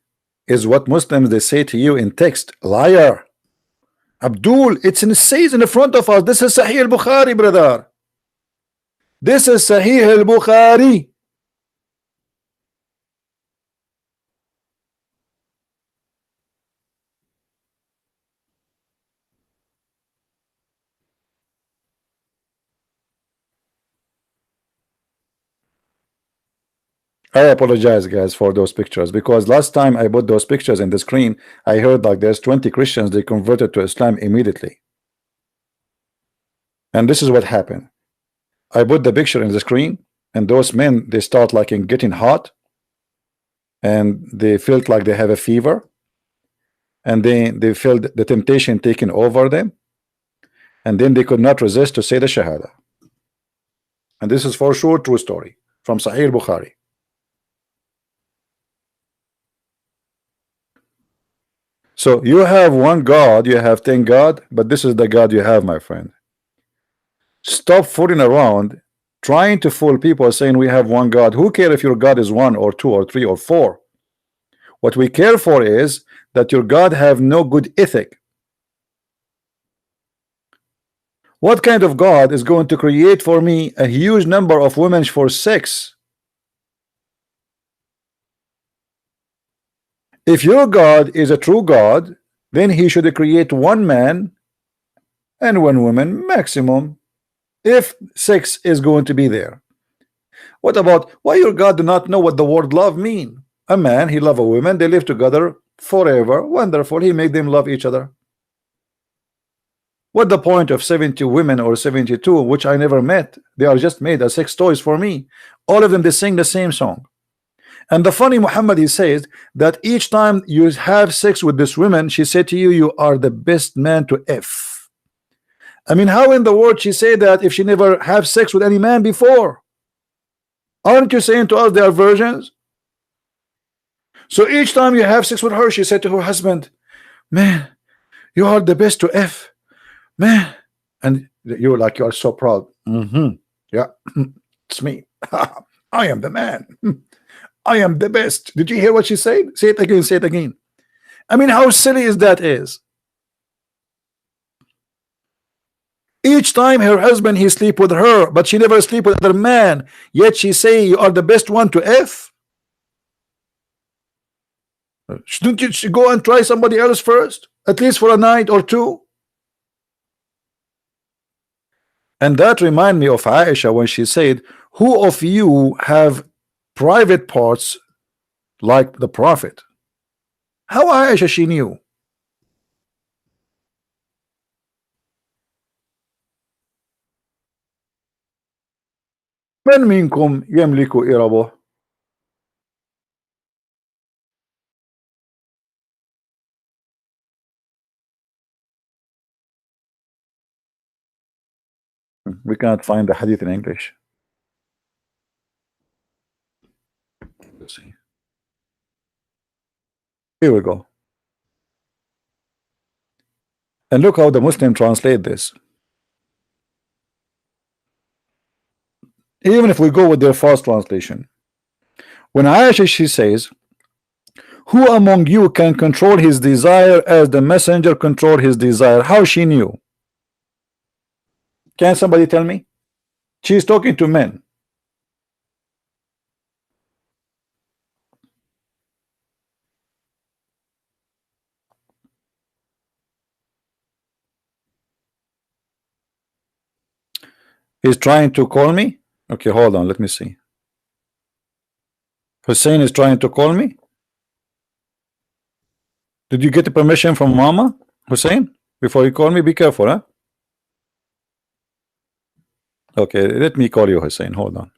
A: is what Muslims they say to you in text, liar. Abdul, it's in says in the front of us. This is Sahih al-Bukhari, brother. This is Sahih al-Bukhari. I apologize, guys, for those pictures, because last time I put those pictures in the screen, I heard like there's 20 Christians they converted to Islam immediately. And this is what happened. I put the picture in the screen, and those men they start like getting hot, and they felt like they have a fever, and they felt the temptation taking over them, and then they could not resist to say the Shahada. And this is for sure true story from Sahih Bukhari. So you have one God, you have 10 God, but this is the God you have, my friend. Stop fooling around trying to fool people saying we have one God. Who cares if your God is 1 or 2 or 3 or 4? What we care for is that your God have no good ethic. What kind of God is going to create for me a huge number of women for sex? If your God is a true God, then he should create one man and one woman maximum, if sex is going to be there. What about why your God do not know what the word love mean? A man, he love a woman, they live together forever. Wonderful, he make them love each other. What the point of 70 women or 72 which I never met? They are just made as sex toys for me. All of them they sing the same song. And the funny Muhammad, he says that each time you have sex with this woman, she said to you, you are the best man to F. I mean, how in the world she say that if she never have sex with any man before? Aren't you saying to us they are virgins? So each time you have sex with her, she said to her husband, man, you are the best to F, man. And you're like, you are so proud. Yeah, it's me. I am the man. I am the best. Did you hear what she said? Say it again, say it again. I mean, how silly is that is? Each time her husband he sleep with her, but she never sleep with other man, yet she say you are the best one to F. Shouldn't you go and try somebody else first, at least for a night or two? And that remind me of Aisha when she said, who of you have private parts like the Prophet? How Aisha she knew? من منكم يملك إربه. We cannot find the hadith in English. Let's see. Here we go. And look how the Muslim translate this. Even if we go with their false translation, when Aisha, she says, who among you can control his desire as the messenger controlled his desire? How she knew? Can somebody tell me? She's talking to men. He's trying to call me. Okay, hold on, let me see. Hussein is trying to call me. Did you get the permission from Mama, Hussein, before you call me? Be careful, huh? Okay, let me call you, Hussein. Hold on.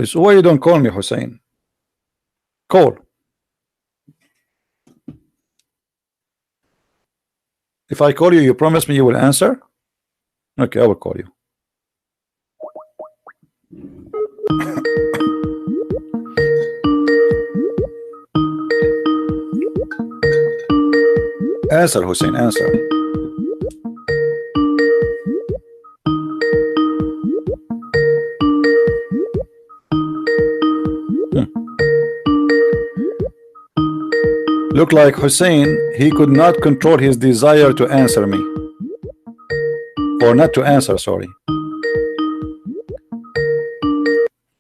A: So why you don't call me, Hussein? Call. If I call you, you promise me you will answer? Okay, I will call you. Answer, Hussein, answer. Look like Hussein, he could not control his desire to answer me. Or not to answer, sorry.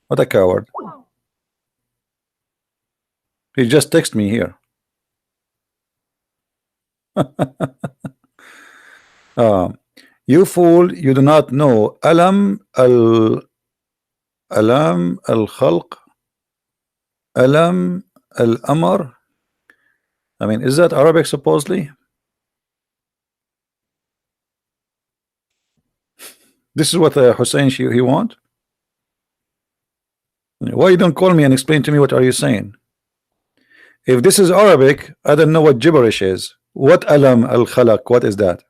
A: What a coward. He just texted me here. You fool, you do not know Alam al-Khalq, Alam al-Amr. I mean, is that Arabic supposedly? This is what Hussein he want? Why you don't call me and explain to me what are you saying? If this is Arabic, I don't know what gibberish is. What Alam al-Khalaq, what is that?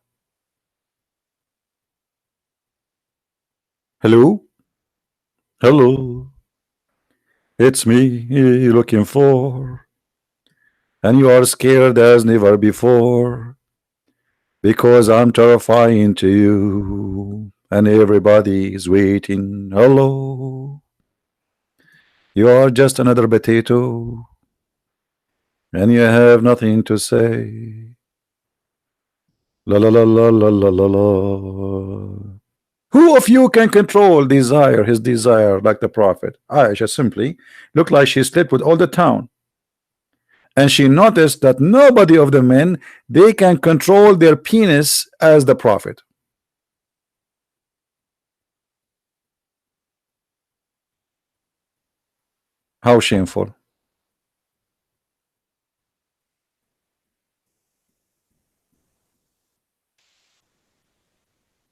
A: Hello? Hello? It's me you're looking for. And you are scared as never before, because I'm terrifying to you, and everybody is waiting. Hello, you are just another potato, and you have nothing to say. La la la la la la la la. Who of you can control desire, his desire, like the prophet? Aisha simply looked like she slept with all the town. And she noticed that nobody of the men, they can control their penis as the prophet. How shameful.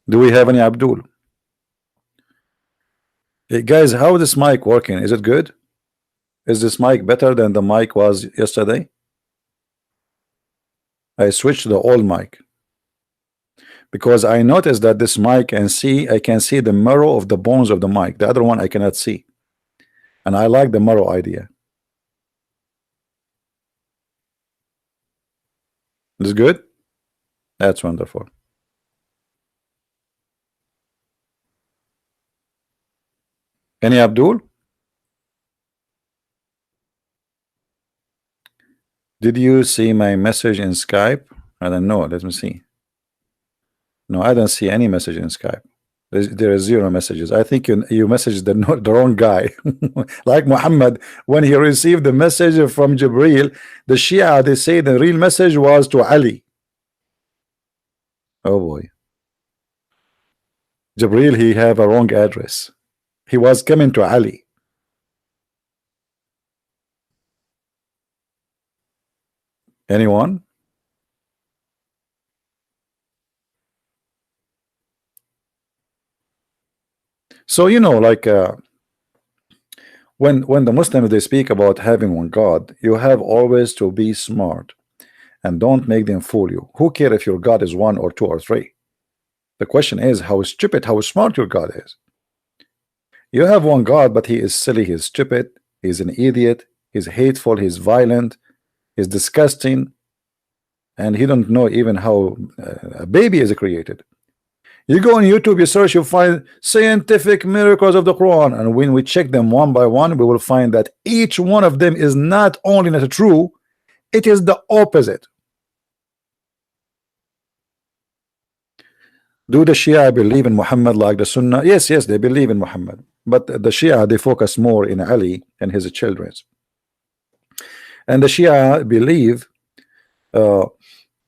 A: Do we have any Abdul? Hey guys, how is this mic working? Is it good? Is this mic better than the mic was yesterday? I switched to the old mic because I noticed that this mic I can see the marrow of the bones of the mic. The other one I cannot see, and I like the marrow idea. Is it good? That's wonderful. Any Abdul? Did you see my message in Skype? I don't know. Let me see. No, I don't see any message in Skype. There is zero messages. I think you messaged the wrong guy. Like Muhammad, when he received the message from Jibril, the Shia, they say the real message was to Ali. Oh boy. Jibril, he have a wrong address. He was coming to Ali. Anyone? So you know, like when the Muslims they speak about having one God, you have always to be smart and don't make them fool you. Who care if your God is one or two or three? The question is how stupid, how smart your God is. You have one God, but he is silly, he is stupid, he's an idiot, He's hateful, he's violent, he's disgusting, and he don't know even how a baby is created. You go on YouTube, you search, you find scientific miracles of the Quran, and when we check them one by one, we will find that each one of them is not only not true, it is the opposite. Do the Shia believe in Muhammad like the Sunnah? Yes, yes, they believe in Muhammad, but the Shia, they focus more in Ali and his children. And the Shia believe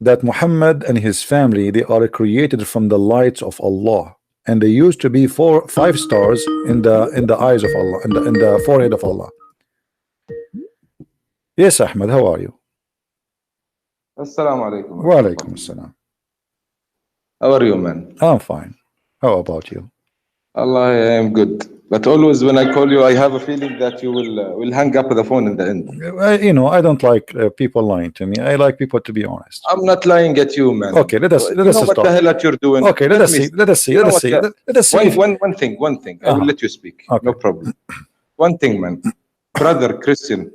A: that Muhammad and his family, they are created from the lights of Allah, and they used to be 4 or 5 stars in the eyes of Allah, in the forehead of Allah. Yes, Ahmed, how are you?
B: Assalamu alaikum.
A: Wa alaikum assalam.
B: How are you, man?
A: I'm fine. How about you?
B: Allah, I am good. But always when I call you, I have a feeling that you will hang up the phone in the end.
A: You know, I don't like people lying to me. I like people to be honest.
B: I'm not lying at you, man.
A: Okay, let us
B: know
A: stop.
B: What the hell that you're doing?
A: Okay, let us see. Let us see. Let us see. Let us see.
B: One thing. I will let you speak.
A: Okay.
B: No problem. One thing, man. Brother Christian,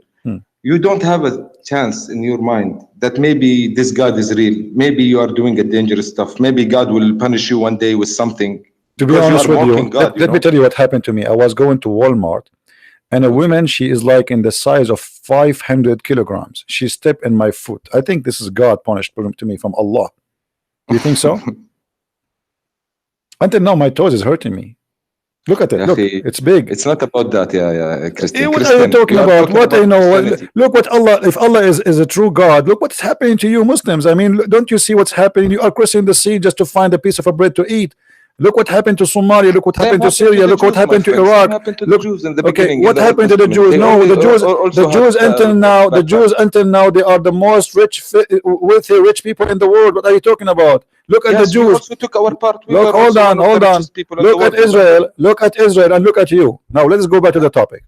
B: you don't have a chance in your mind that maybe this God is real. Maybe you are doing a dangerous stuff. Maybe God will punish you one day with something.
A: To be honest with you, let me tell you what happened to me. I was going to Walmart, and a woman, she is like in the size of 500 kilograms. She stepped in my foot. I think this is God punished to me from Allah. You think so? Until now, my toes is hurting me. Look at it. Look, it's big.
B: It's not about that, Christian.
A: What are you talking about? What I know? Look what Allah. If Allah is a true God, look what's happening to you Muslims. I mean, don't you see what's happening? You are crossing the sea just to find a piece of bread to eat. Look what happened to Somalia. Look what happened to Syria. Look what happened to Iraq. Look, okay, what happened to the Jews? No, the Jews until now, until now, they are the most rich, wealthy, rich people in the world. What are you talking about? Look at the Jews.
B: We also took our part.
A: Look, hold on. Look at Israel. Look at Israel, and look at you. Now let's go back to the topic.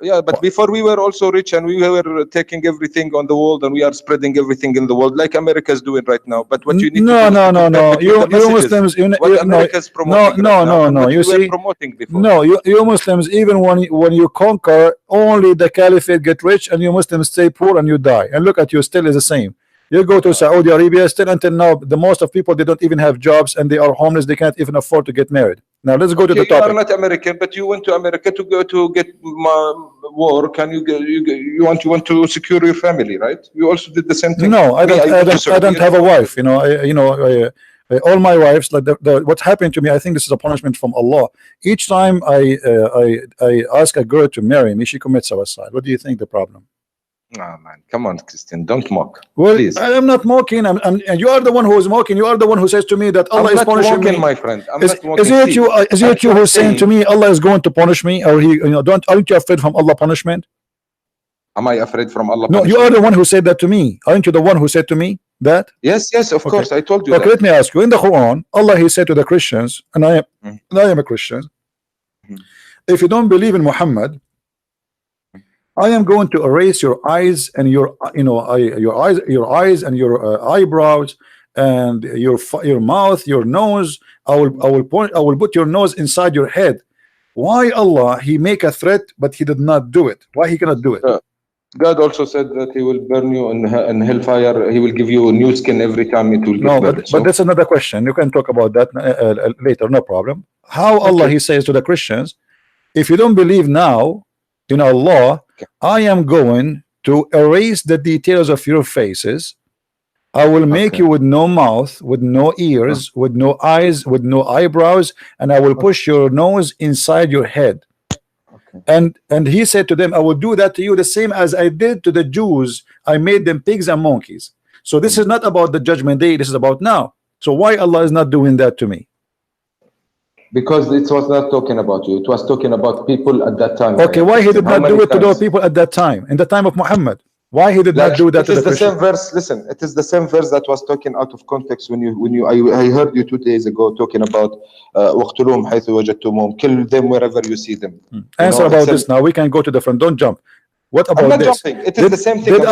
B: Yeah, but before we were also rich, and we were taking everything on the world, and we are spreading everything in the world, like America is doing right now. But what you need
A: no. You Muslims, no. You see,
B: promoting before.
A: No, you Muslims, even when you conquer, only the caliphate get rich, and you Muslims stay poor and you die. And look at you, still is the same. You go to Saudi Arabia, still until now, the most of people, they don't even have jobs, and they are homeless. They can't even afford to get married. Now let's go to the topic.
B: You are not American, but you went to America to go to get work, and you want to secure your family, right? You also did the same thing.
A: No, I don't have a wife. You know, all my wives, like what's happening to me, I think this is a punishment from Allah. Each time I ask a girl to marry me, she commits suicide. What do you think the problem?
B: Oh man, come on, Christian, don't mock.
A: Well,
B: please.
A: I am not mocking. And you are the one who is mocking. You are the one who says to me that Allah is punishing me.
B: My friend,
A: Is it you who is saying to me Allah is going to punish me, or aren't you afraid from Allah punishment?
B: Am I afraid from Allah?
A: No, you are the one who said that to me. Aren't you the one who said to me that?
B: Yes, of course, I told you.
A: Okay, let me ask you. In the Quran, Allah, He said to the Christians, and I am a Christian. If you don't believe in Muhammad, I am going to erase your eyes and your eyes and your eyebrows and your mouth, your nose. I will put your nose inside your head. Why Allah He make a threat, but He did not do it? Why He cannot do it?
B: God also said that He will burn you in hellfire. He will give you a new skin every time it will get burned.
A: But that's another question. You can talk about that later. No problem. How Allah He says to the Christians, if you don't believe now in Allah, I am going to erase the details of your faces. I will make you with no mouth, with no ears, with no eyes, with no eyebrows, and I will push your nose inside your head. And He said to them, I will do that to you the same as I did to the Jews. I made them pigs and monkeys. So this is not about the judgment day, this is about now. So why Allah is not doing that to me?
B: Because it was not talking about you, it was talking about people at that time.
A: Okay, why He did not do it to those people at that time, in the time of Muhammad? Why He did not do that to the Christians?
B: Same verse. Listen, it is the same verse that was talking out of context when I heard you 2 days ago talking about وَاقْتُلُوهُمْ حَيْثُ وَجَدْتُمُوهُمْ, kill them wherever you see them.
A: Answer about this now. We can go to the front. Don't jump. What about this?
B: It is the same thing.
A: Did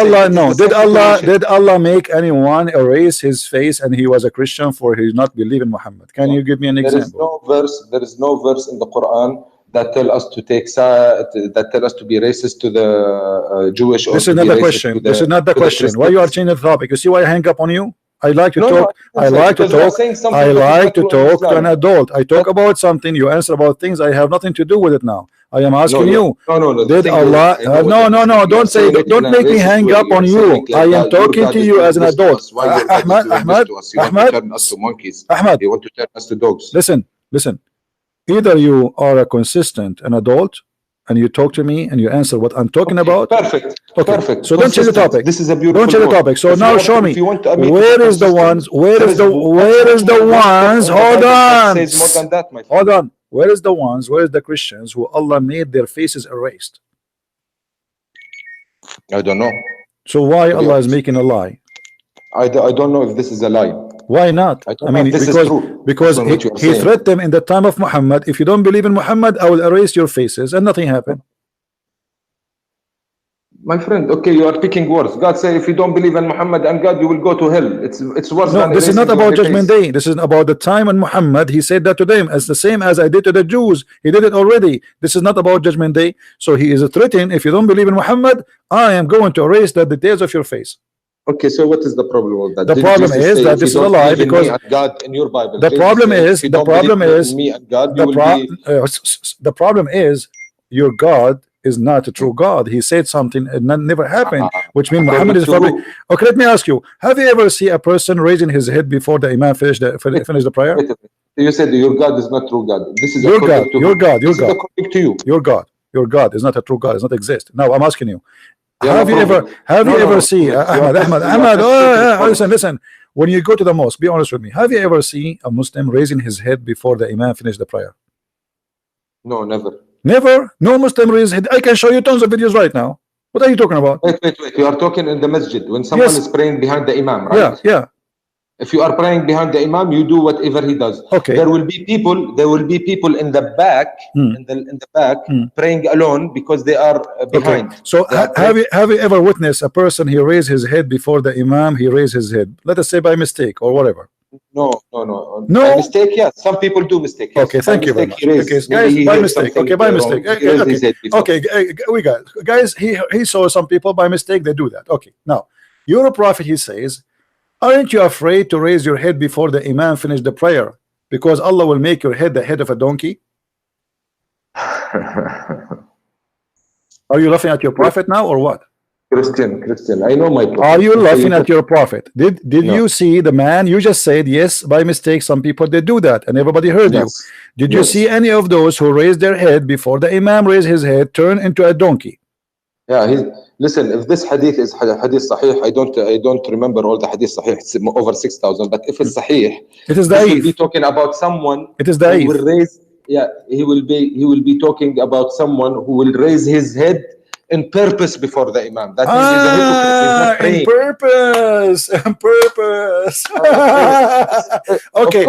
A: Allah make anyone erase his face and he was a Christian for he not believe in Muhammad? Can you give me an example?
B: There is no verse in the Quran that tell us to take that tell us to be racist to the Jewish. Or
A: this is not the question. This is not the question. Why you are changing the topic? You see why I hang up on you? I like to talk. I like to talk. I like to talk to an adult. I talk about something. You answer about things. I have nothing to do with it now. I am asking you.
B: No.
A: Did Allah? No. Don't say. Don't make me hang up on you. I am talking to you as an adult. Ahmad.
B: You want to turn us to dogs.
A: Listen. Either you are a consistent an adult and you talk to me and you answer what I'm talking about.
B: Perfect.
A: Okay.
B: Perfect.
A: So don't change the topic.
B: This is a beautiful.
A: Don't change the topic. So now show me where is the ones. Where is the ones? Hold on.
B: Says more than that, my friend.
A: Hold on. Where is the ones? Where is the Christians who Allah made their faces erased?
B: I don't know.
A: So why Allah is making a lie?
B: I don't know if this is a lie.
A: Why not?
B: I mean,
A: because he threatened them in the time of Muhammad. If you don't believe in Muhammad, I will erase your faces, and nothing happened.
B: My friend, okay, you are picking words. God said, if you don't believe in Muhammad and God, you will go to hell. It's worse than.
A: This is not about Judgment Day. This is about the time when Muhammad. He said that to them as the same as I did to the Jews. He did it already. This is not about Judgment Day. So he is threatening. If you don't believe in Muhammad, I am going to erase the details of your face.
B: Okay, so what is the problem with that?
A: The problem is that this is a lie because
B: God in your Bible.
A: The problem is the problem is your God is not a true God. He said something and never happened, which means Muhammad is probably. Okay, let me ask you: have you ever seen a person raising his head before the Imam finish the prayer?
B: You said your God is not true God. This is
A: your God. Your God.
B: This is according to you.
A: Your God. Your God is not a true God. Does not exist. Now I'm asking you. Have you ever seen Ahmad? Listen. When you go to the mosque, be honest with me. Have you ever seen a Muslim raising his head before the Imam finished the prayer?
B: No, never.
A: Never? No Muslim raised head. I can show you tons of videos right now. What are you talking about?
B: Wait. You are talking in the masjid when someone is praying behind the Imam, right?
A: Yeah.
B: If you are praying behind the Imam, you do whatever he does.
A: Okay.
B: There will be people in the back, in the back, praying alone because they are behind.
A: Okay. So have you ever witnessed a person he raised his head before the Imam? He raised his head. Let us say by mistake or whatever.
B: No. By mistake, yes. Some people do mistake. Yes.
A: Okay, thank you very much. Okay, guys, by mistake. Okay, by mistake. Okay, we got it. Guys. He saw some people by mistake. They do that. Okay. Now, your prophet, he says, aren't you afraid to raise your head before the Imam finish the prayer because Allah will make your head the head of a donkey? Are you laughing at your prophet now or what?
B: Christian, I know my prophet.
A: Are you laughing at your prophet? Did you see the man? You just said yes, by mistake some people they do that and everybody heard you. Did you see any of those who raised their head before the Imam raised his head turn into a donkey?
B: Yeah, listen, if this hadith is hadith sahih, I don't remember all the hadith sahih. It's over 6,000, but if it's sahih,
A: it is
B: da'if. Will be talking about someone
A: it is da'if.
B: Who will raise, he will be talking about someone who will raise his head in purpose before the Imam. That means he's a hypocrite. He's not praying.
A: In purpose. Okay,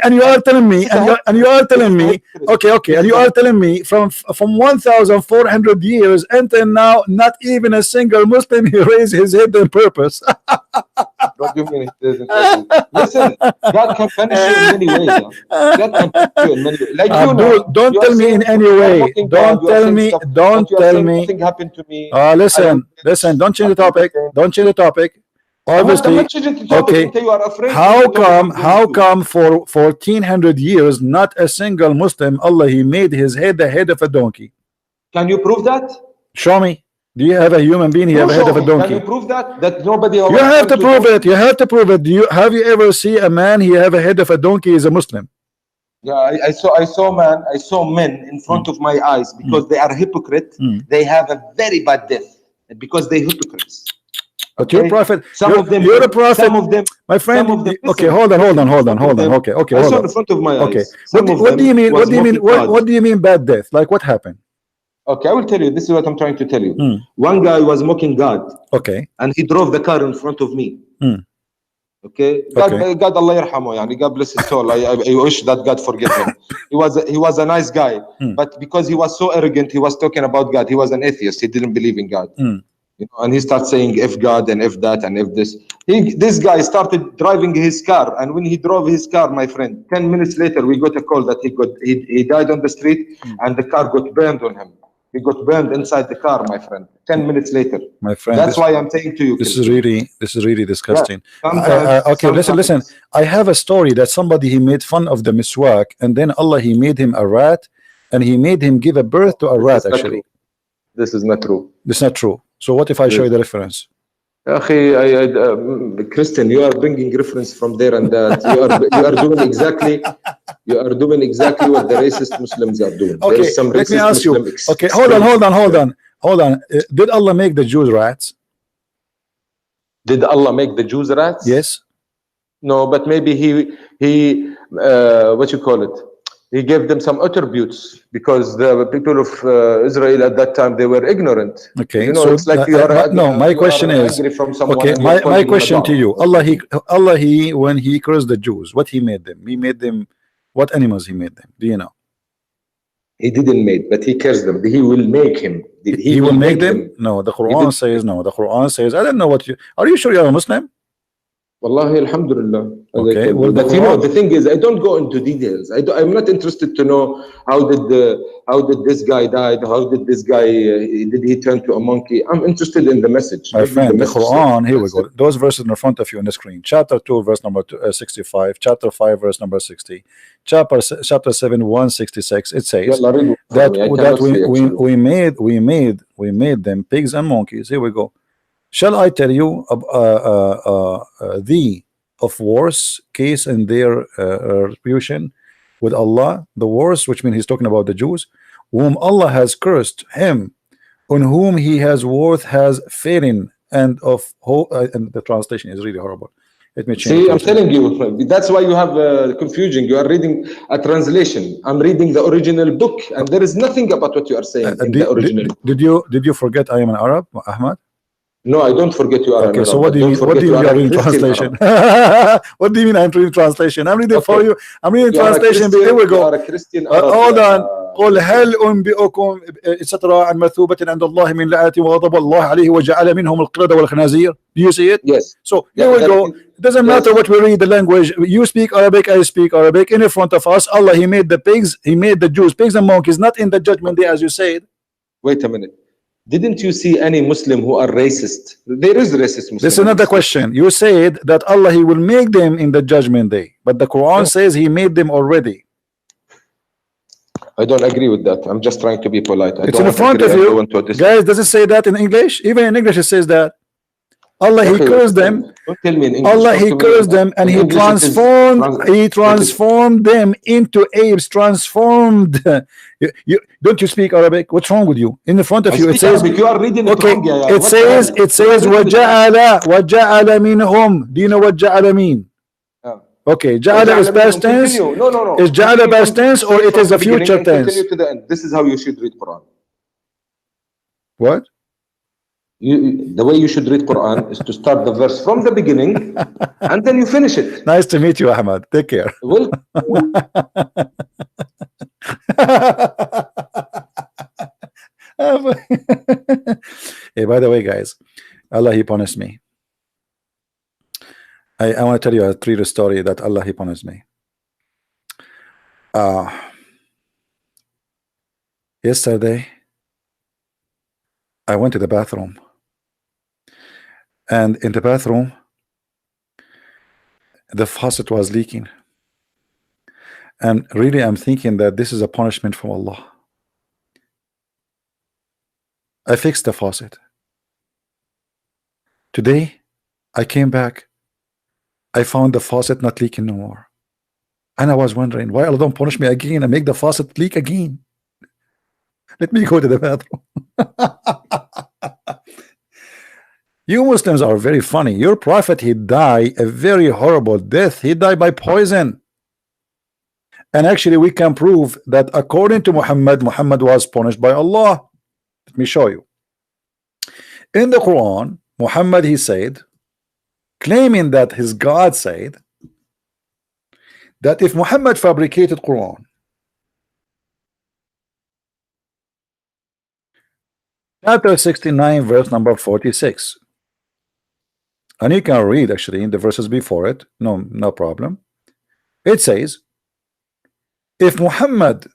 A: and you are telling me, and you are telling me, okay, and you are telling me from 1,400 years until now, not even a single Muslim he raised his head in purpose.
B: What do you mean? Listen, God can punish you in many ways. God can punish you in many ways. Like
A: don't tell me in any way. Don't tell me.
B: Nothing happened to me.
A: Listen. Don't change the topic. Don't change the topic. Obviously, okay.
B: You are afraid.
A: How come for 1,400 years not a single Muslim Allah he made his head the head of a donkey?
B: Can you prove that?
A: Show me. Do you have a human being he have a head of a donkey?
B: Can you prove that nobody?
A: You have to prove it. You have to prove it. Have you ever seen a man he have a head of a donkey is a Muslim?
B: Yeah, I saw men in front of my eyes because they are hypocrite. They have a very bad death because they hypocrites.
A: But your prophet,
B: you're
A: a prophet.
B: Some of them,
A: my friend. Okay, hold on. Okay,
B: I saw in front of my eyes.
A: Okay, what do you mean? What do you mean bad death? Like what happened?
B: Okay, I will tell you. This is what I'm trying to tell you. One guy was mocking God.
A: Okay.
B: And he drove the car in front of me. Okay. God Allah yarhamu, yani God bless his soul. I wish that God forgive him. He was a nice guy, but because he was so arrogant, he was talking about God. He was an atheist. He didn't believe in God. You know, and he starts saying if God and if that and if this. This guy started driving his car, and when he drove his car, my friend, 10 minutes later we got a call that he died on the street, and the car got burned on him. He got burned inside the car, my friend. 10 minutes later.
A: My friend,
B: That's why I'm saying to you,
A: this
B: Christian.
A: is really disgusting.
B: Sometimes,
A: Okay, listen. I have a story that somebody, he made fun of the miswak, and then Allah, he made him a rat, and he made him give a birth to a rat. Actually,
B: this is not true.
A: This is not true. So what if I show you the reference?
B: Christian, you are bringing reference from there and that. You are doing exactly what the racist Muslims are doing.
A: Okay, let me ask you. Okay, hold on. Did Allah make the Jews rats?
B: Did Allah make the Jews rats?
A: Yes.
B: No, but maybe he what you call it? He gave them some attributes because the people of Israel at that time, they were ignorant.
A: Okay,
B: you know,
A: so
B: it's like you are.
A: My question is, okay, my question to you, Allah, he when he cursed the Jews, what he made them? He made them, what animals he made them? Do you know?
B: He didn't make, but he cursed them. He will make him.
A: He will make them? No, the Quran says no. The Quran says, I don't know what you. Are you sure you're a Muslim?
B: Wallahi, alhamdulillah.
A: Okay, well,
B: but you know, the thing is, I don't go into details. I'm not interested to know how did this guy died? How did this guy did he turn to a monkey? I'm interested in the message.
A: My friend, the Quran. Here we go. Those verses in front of you on the screen. Chapter 2, verse number 65. Chapter 5, verse number 60. Chapter 7, 166. It says that we made them pigs and monkeys. Here we go. Shall I tell you the of worse case in their retribution with Allah, the worst, which means he's talking about the Jews, whom Allah has cursed, him on whom he has worth has failing, and of hope. And the translation is really horrible. Let me change.
B: See, I'm telling you, that's why you have confusion. You are reading a translation. I'm reading the original book, and there is nothing about what you are saying in the original.
A: Did you forget I am an Arab, Ahmad?
B: No, I don't forget you are.
A: Okay, so what do you mean? What do you mean you are reading translation? What do you mean I'm reading translation? I'm reading for you. I'm reading translation. Here we go. Hold on. قل هل أنبئكم etc. عن مثوبة عند الله من لعنة وغضب الله عليه وجعل منهم القردة والخنازير. Do you see it?
B: Yes.
A: So here we go. It doesn't matter what we read the language. You speak Arabic, I speak Arabic. In front of us, Allah, he made the pigs, he made the Jews, pigs and monkeys, not in the judgment day as you said.
B: Wait a minute. Didn't you see any Muslim who are racist? There is racist Muslims.
A: This is another question. You said that Allah, he will make them in the judgment day, but the Quran says he made them already.
B: I don't agree with that. I'm just trying to be polite.
A: It's in front of you. Guys, does it say that in English? Even in English it says that. Allah, he cursed them.
B: Don't tell me in English.
A: Allah, he cursed them, and he transformed them into apes. Transformed. Don't you speak Arabic? What's wrong with you? In the front of you, it says.
B: You are reading
A: okay. It says. وَجَعَلَ مِنْهُمْ. Do you know what ja'ala mean? Okay, ja'ala is past tense.
B: No.
A: Is ja'ala past tense or it is a future tense?
B: Continue to the end. This is how you should read Quran.
A: What?
B: The way you should read Quran is to start the verse from the beginning and then you finish it.
A: Nice to meet you, Ahmad. Take care.
B: Well,
A: hey, by the way, guys, Allah, he punished me. I want to tell you a true story that Allah, he punished me. Yesterday, I went to the bathroom, and in the bathroom, the faucet was leaking. And really, I'm thinking that this is a punishment from Allah. I fixed the faucet. Today, I came back. I found the faucet not leaking no more. And I was wondering, why Allah don't punish me again and make the faucet leak again? Let me go to the bathroom. You Muslims are very funny. Your prophet, he died a very horrible death. He died by poison. And actually we can prove that according to Muhammad, Muhammad was punished by Allah. Let me show you. In the Quran, Muhammad, he said, claiming that his God said that if Muhammad fabricated Quran, Chapter 69, verse number 46. And you can read actually in the verses before it, no problem. It says, if Muhammad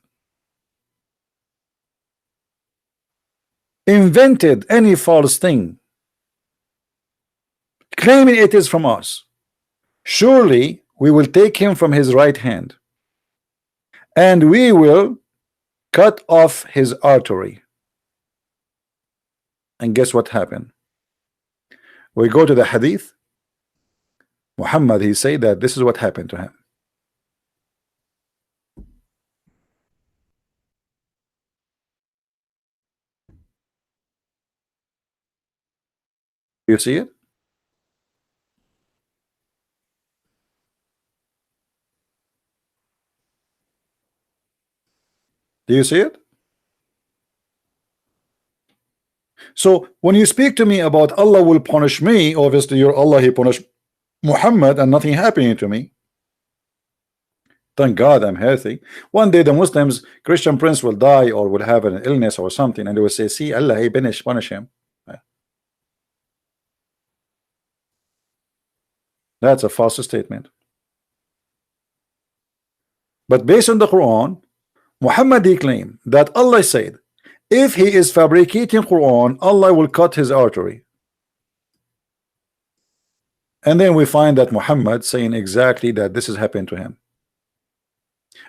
A: invented any false thing, claiming it is from us, surely we will take him from his right hand, and we will cut off his artery. And guess what happened? We go to the hadith. Muhammad, he said that this is what happened to him. You see it? Do you see it? So when you speak to me about Allah will punish me, obviously your Allah, he punished Muhammad and nothing happening to me. Thank God I'm healthy. One day the Muslims, Christian+Prince will die or will have an illness or something, and they will say, see, Allah, he punish him. That's a false statement. But based on the Quran, Muhammad he claimed that Allah said, if he is fabricating Quran, Allah will cut his artery. And then we find that Muhammad saying exactly that this has happened to him.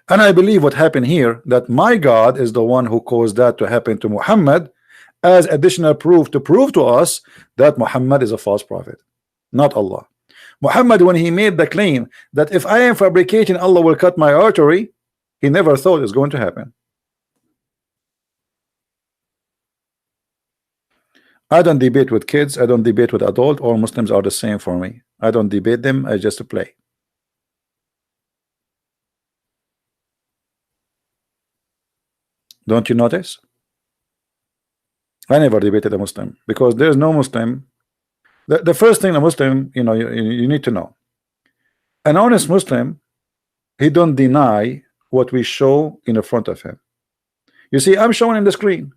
A: And I believe what happened here, that my God is the one who caused that to happen to Muhammad as additional proof to prove to us that Muhammad is a false prophet, not Allah. Muhammad, when he made the claim that if I am fabricating, Allah will cut my artery, he never thought it was going to happen. I don't debate with kids, I don't debate with adults. All Muslims are the same for me. I don't debate them, I just play. Don't you notice? I never debated a Muslim because there's no Muslim. The first thing a Muslim, you need to know, an honest Muslim, he don't deny what we show in the front of him. You see, I'm showing him the screen.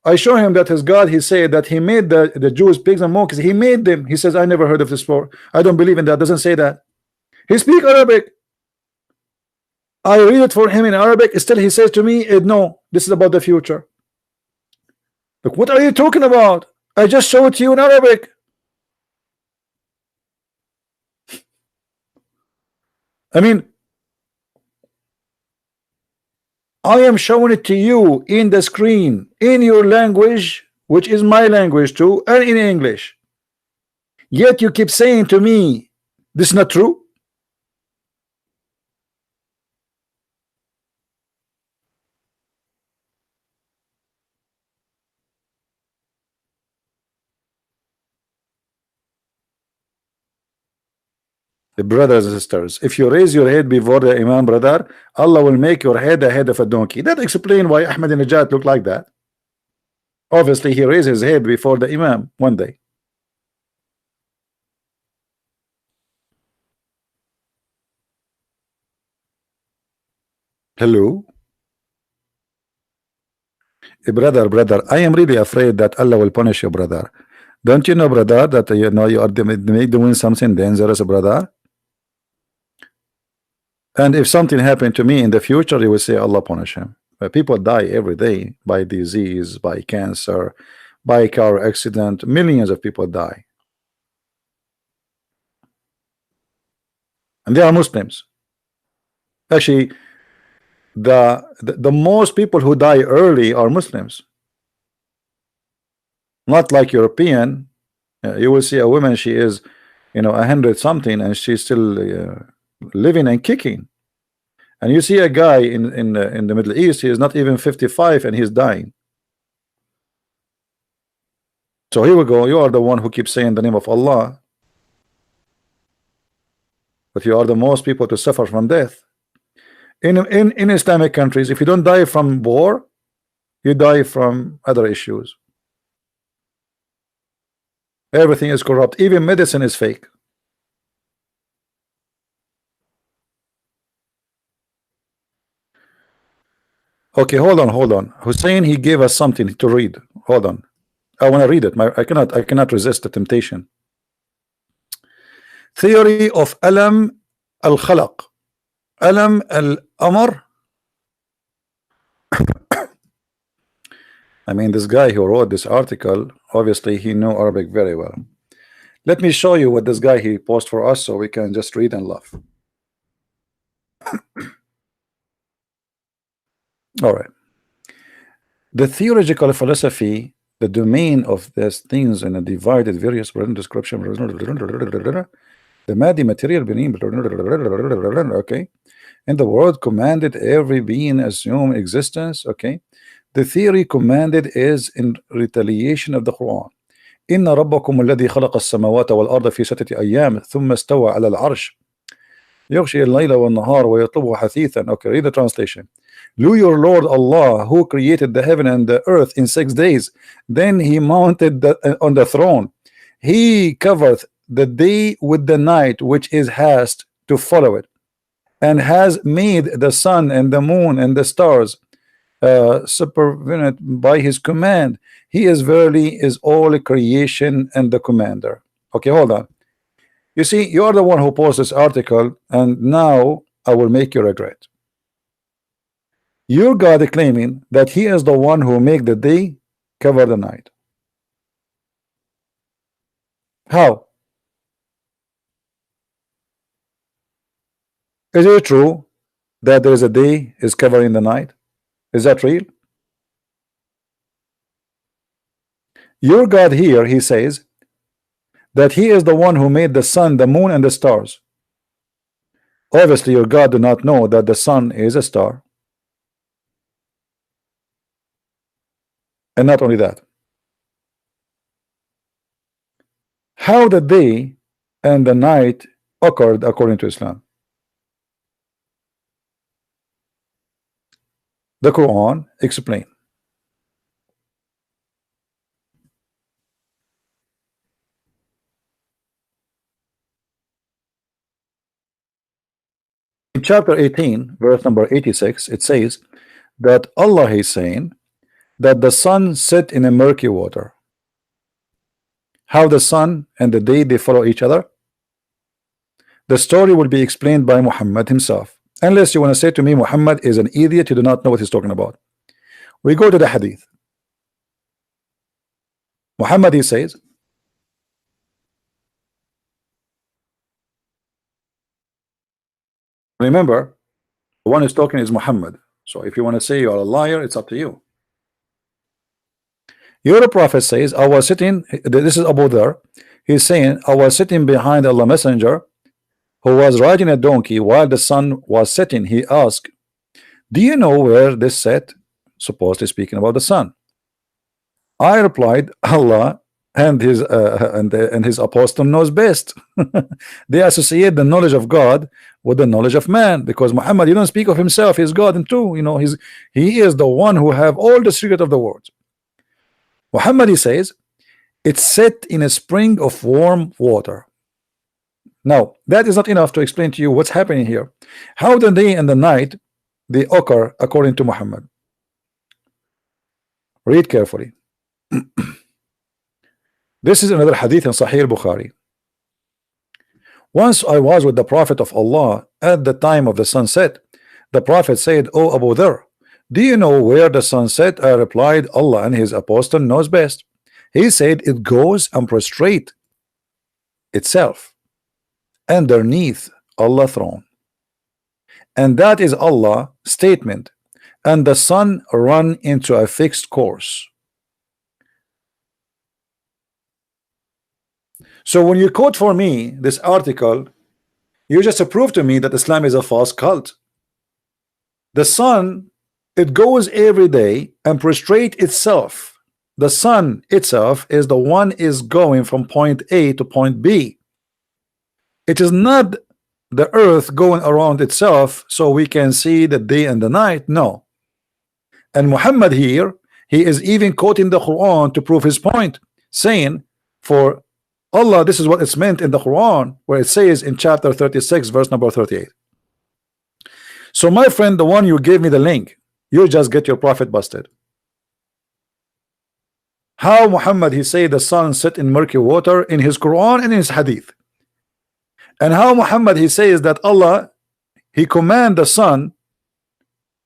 A: I show him that his God, he said that he made the Jews pigs and monkeys. He made them. He says, I never heard of this before. I don't believe in that. Doesn't say that. He speaks Arabic. I read it for him in Arabic. Still he says to me, no, this is about the future. Look, what are you talking about? I just show it to you in Arabic. I mean, I am showing it to you in the screen, in your language, which is my language too, and in English. Yet you keep saying to me, this is not true. Brothers and sisters, if you raise your head before the Imam, brother, Allah will make your head the head of a donkey. That explains why Ahmadinejad looked like that. Obviously, he raised his head before the Imam one day. Hello? Brother, I am really afraid that Allah will punish you, brother. Don't you know, brother, that you are doing something dangerous, brother? And if something happened to me in the future, you will say Allah punish him. But people die every day by disease, by cancer, by car accident. Millions of people die. And they are Muslims. Actually, the most people who die early are Muslims. Not like European. You will see a woman, she is 100 something and she's still living and kicking. And you see a guy in the Middle East, he is not even 55 and he's dying. So here we go, you are the one who keeps saying the name of Allah, but you are the most people to suffer from death. In Islamic countries, if you don't die from war, you die from other issues. Everything is corrupt, even medicine is fake. Okay, hold on. Hussein, he gave us something to read. Hold on. I want to read it. I cannot resist the temptation. Theory of Alam al-Khalaq. Alam al-Amr. I mean, this guy who wrote this article, obviously he knew Arabic very well. Let me show you what this guy he posted for us so we can just read and laugh. All right. The theological philosophy, the domain of these things in a divided various description, the Madi material being, okay, and the world commanded every being assume existence, okay. The theory commanded is in retaliation of the Quran. إن ربكم الذي خلق السماوات والأرض في 6 أيام ثم استوى على العرش يغشي الليل والنهار ويطلبه حثيثا. Okay, read the translation. Lo, your Lord Allah, who created the heaven and the earth in 6 days, then he mounted on the throne. He covereth the day with the night, which is hast to follow it, and has made the sun and the moon and the stars supervenient by his command. He is verily is all creation and the commander. Okay, hold on. You see, you are the one who posted this article, and now I will make you regret. Your God claiming that he is the one who make the day cover the night. How? Is it true that there is a day is covering the night? Is that real? Your God here, he says that he is the one who made the sun, the moon, and the stars. Obviously, your God do not know that the sun is a star. And not only that, how the day and the night occurred according to Islam. The Quran explain. In chapter 18, verse number 86, it says that Allah is saying that the sun set in a murky water. How the sun and the day they follow each other? The story will be explained by Muhammad himself. Unless you want to say to me Muhammad is an idiot, you do not know what he's talking about. We go to the hadith. Muhammad, he says, remember, the one who's talking is Muhammad. So if you want to say you are a liar, it's up to you. Your prophet says, I was sitting, this is Abu Dhar, he's saying, I was sitting behind Allah Messenger who was riding a donkey while the sun was setting. He asked, do you know where this set? Supposedly speaking about the sun. I replied, Allah and his apostle knows best. They associate the knowledge of God with the knowledge of man, because Muhammad, you don't speak of himself, he's God, and true, you know, he is the one who have all the secret of the words. Muhammad, he says, it's set in a spring of warm water. Now, that is not enough to explain to you what's happening here. How the day and the night they occur according to Muhammad. Read carefully. This is another hadith in Sahih Bukhari. Once I was with the Prophet of Allah at the time of the sunset. The Prophet said, "O Abu Dhar, do you know where the sun set?" I replied, Allah and his apostle knows best. He said, it goes and prostrate itself underneath Allah's throne, and that is Allah statement, and the sun run into a fixed course. So when you quote for me this article, you just prove to me that Islam is a false cult. The sun, it goes every day and prostrate itself. The sun itself is the one is going from point A to point B. It is not the earth going around itself so we can see the day and the night. No. And Muhammad here, he is even quoting the Quran to prove his point, saying, for Allah, this is what it's meant in the Quran, where it says in chapter 36, verse number 38. So my friend, the one you gave me the link, You just get your prophet busted. How Muhammad he say the sun set in murky water in his Quran and in his hadith, and how Muhammad he says that Allah he command the sun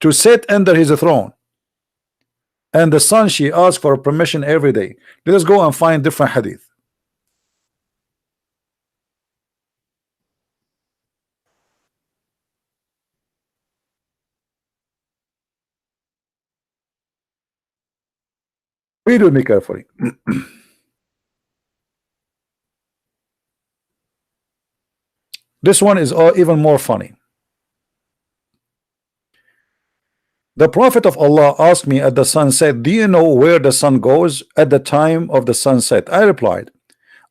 A: to sit under his throne, and the sun she asks for permission every day. Let us go and find different hadith. Read with me carefully. This one is even more funny. The Prophet of Allah asked me at the sunset, do you know where the sun goes at the time of the sunset? I replied,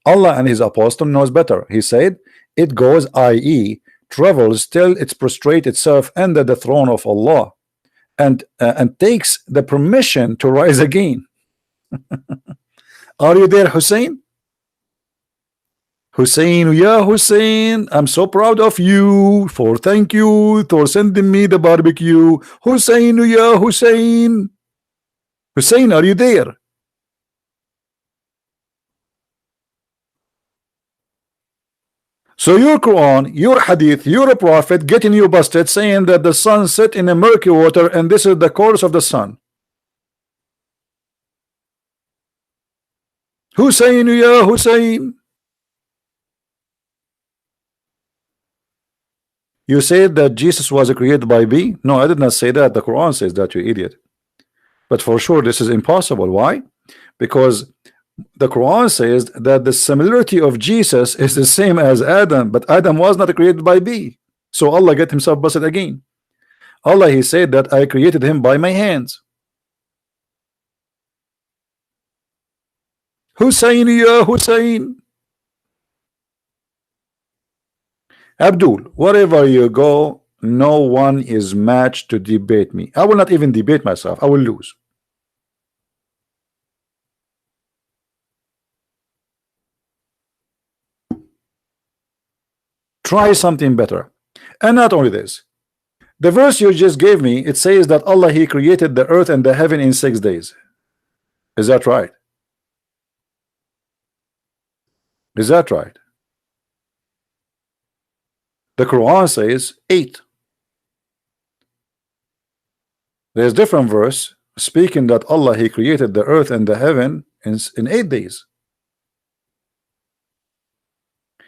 A: Allah and his apostle knows better. He said, it goes, i.e. travels till it prostrates itself under the throne of Allah and takes the permission to rise again. Are you there, Hussein? Hussein, yeah, Hussein, I'm so proud of you. Thank you for sending me the barbecue. Hussein, yeah, Hussein. Hussein, are you there? So your Quran, your hadith, your prophet getting you busted saying that the sun set in a murky water and this is the course of the sun. Hussein, ya Hussein. You said that Jesus was created by B? No, I did not say that. The Quran says that, you idiot. But for sure this is impossible. Why? Because the Quran says that the similarity of Jesus is the same as Adam, but Adam was not created by B. So Allah get himself busted again. Allah he said that I created him by my hands. Hussein, ya Hussein. Abdul, wherever you go, no one is matched to debate me. I will not even debate myself. I will lose. Try something better. And not only this, the verse you just gave me, it says that Allah he created the earth and the heaven in 6 days. Is that right? Is that right? The Quran says 8. There's different verse speaking that Allah he created the earth and the heaven in 8 days.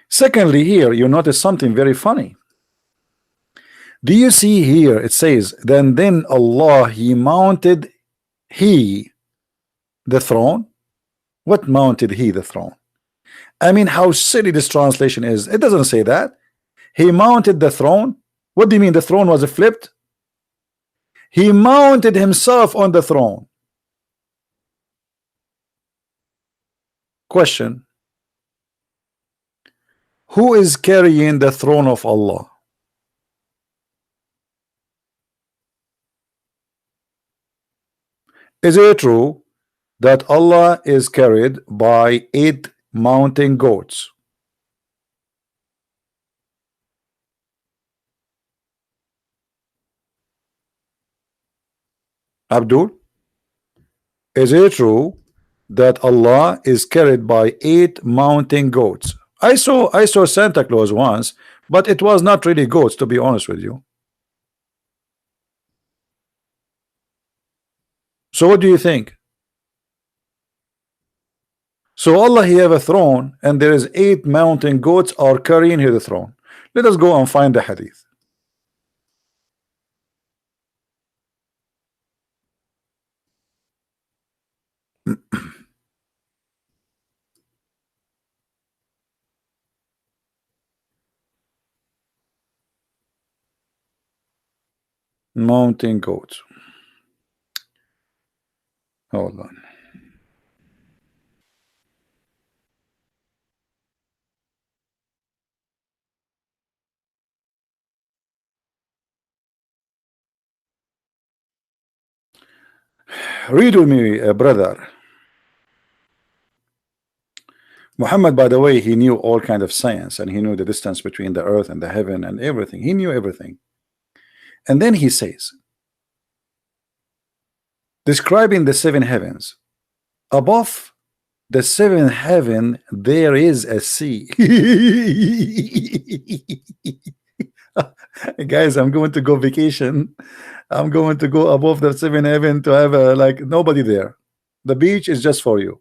A: Secondly, here you notice something very funny. Do you see here it says then Allah he mounted he the throne? What mounted he the throne? I mean, how silly this translation is. It doesn't say that. He mounted the throne. What do you mean the throne was flipped? He mounted himself on the throne. Question: who is carrying the throne of Allah? Is it true that Allah is carried by 8 mountain goats? Abdul, is it true that Allah is carried by 8 mountain goats? I saw Santa Claus once, but it was not really goats, to be honest with you. So what do you think? So Allah he have a throne and there is 8 mountain goats are carrying his throne. Let us go and find the hadith. Mountain goats. Hold on. Read with me, brother. Muhammad, by the way, he knew all kind of science and he knew the distance between the earth and the heaven and everything. He knew everything. And then he says, describing the seven heavens. Above the seventh heaven there is a sea. Guys, I'm going to go vacation. I'm going to go above the seventh heaven to have a, like, nobody there. The beach is just for you.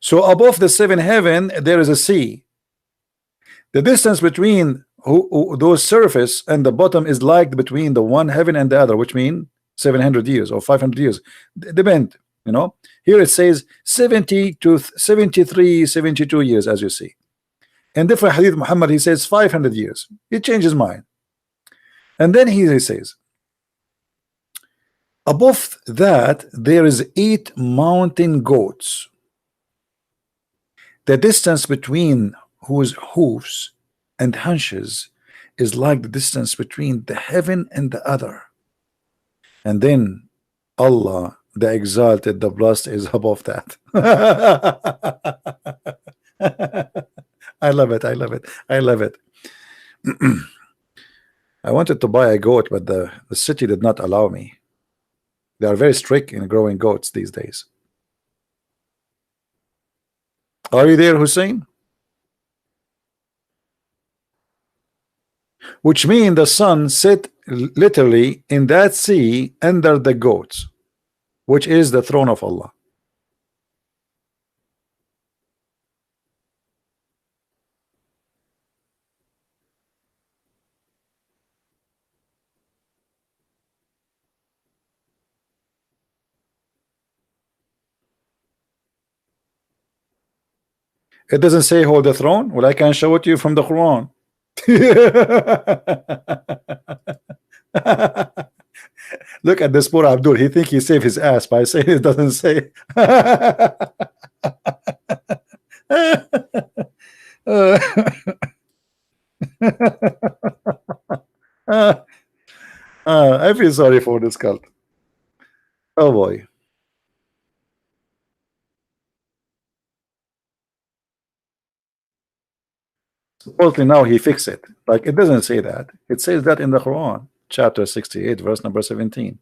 A: So above the seventh heaven there is a sea. The distance between those surface and the bottom is like between the one heaven and the other, which means 700 years or 500 years. Depend, you know. Here it says 70 to 73, 72 years, as you see. In different hadith, Muhammad, he says 500 years. He changes mind. And then he says, above that there is 8 mountain goats. The distance between whose hoofs and hunches is like the distance between the heaven and the other. And then Allah, the exalted, the blessed, is above that. I love it. I love it. I love it. I wanted to buy a goat, but the city did not allow me. They are very strict in growing goats these days. Are you there, Hussein? Which means the sun sit literally in that sea under the goats, which is the throne of Allah. It doesn't say hold the throne. Well, I can show it to you from the Quran. Look at this poor Abdul. He think he saved his ass by saying it doesn't say. I feel sorry for this cult. Oh boy. Supposedly now he fixed it. Like, it doesn't say that. It says that in the Quran, chapter 68, verse number 17.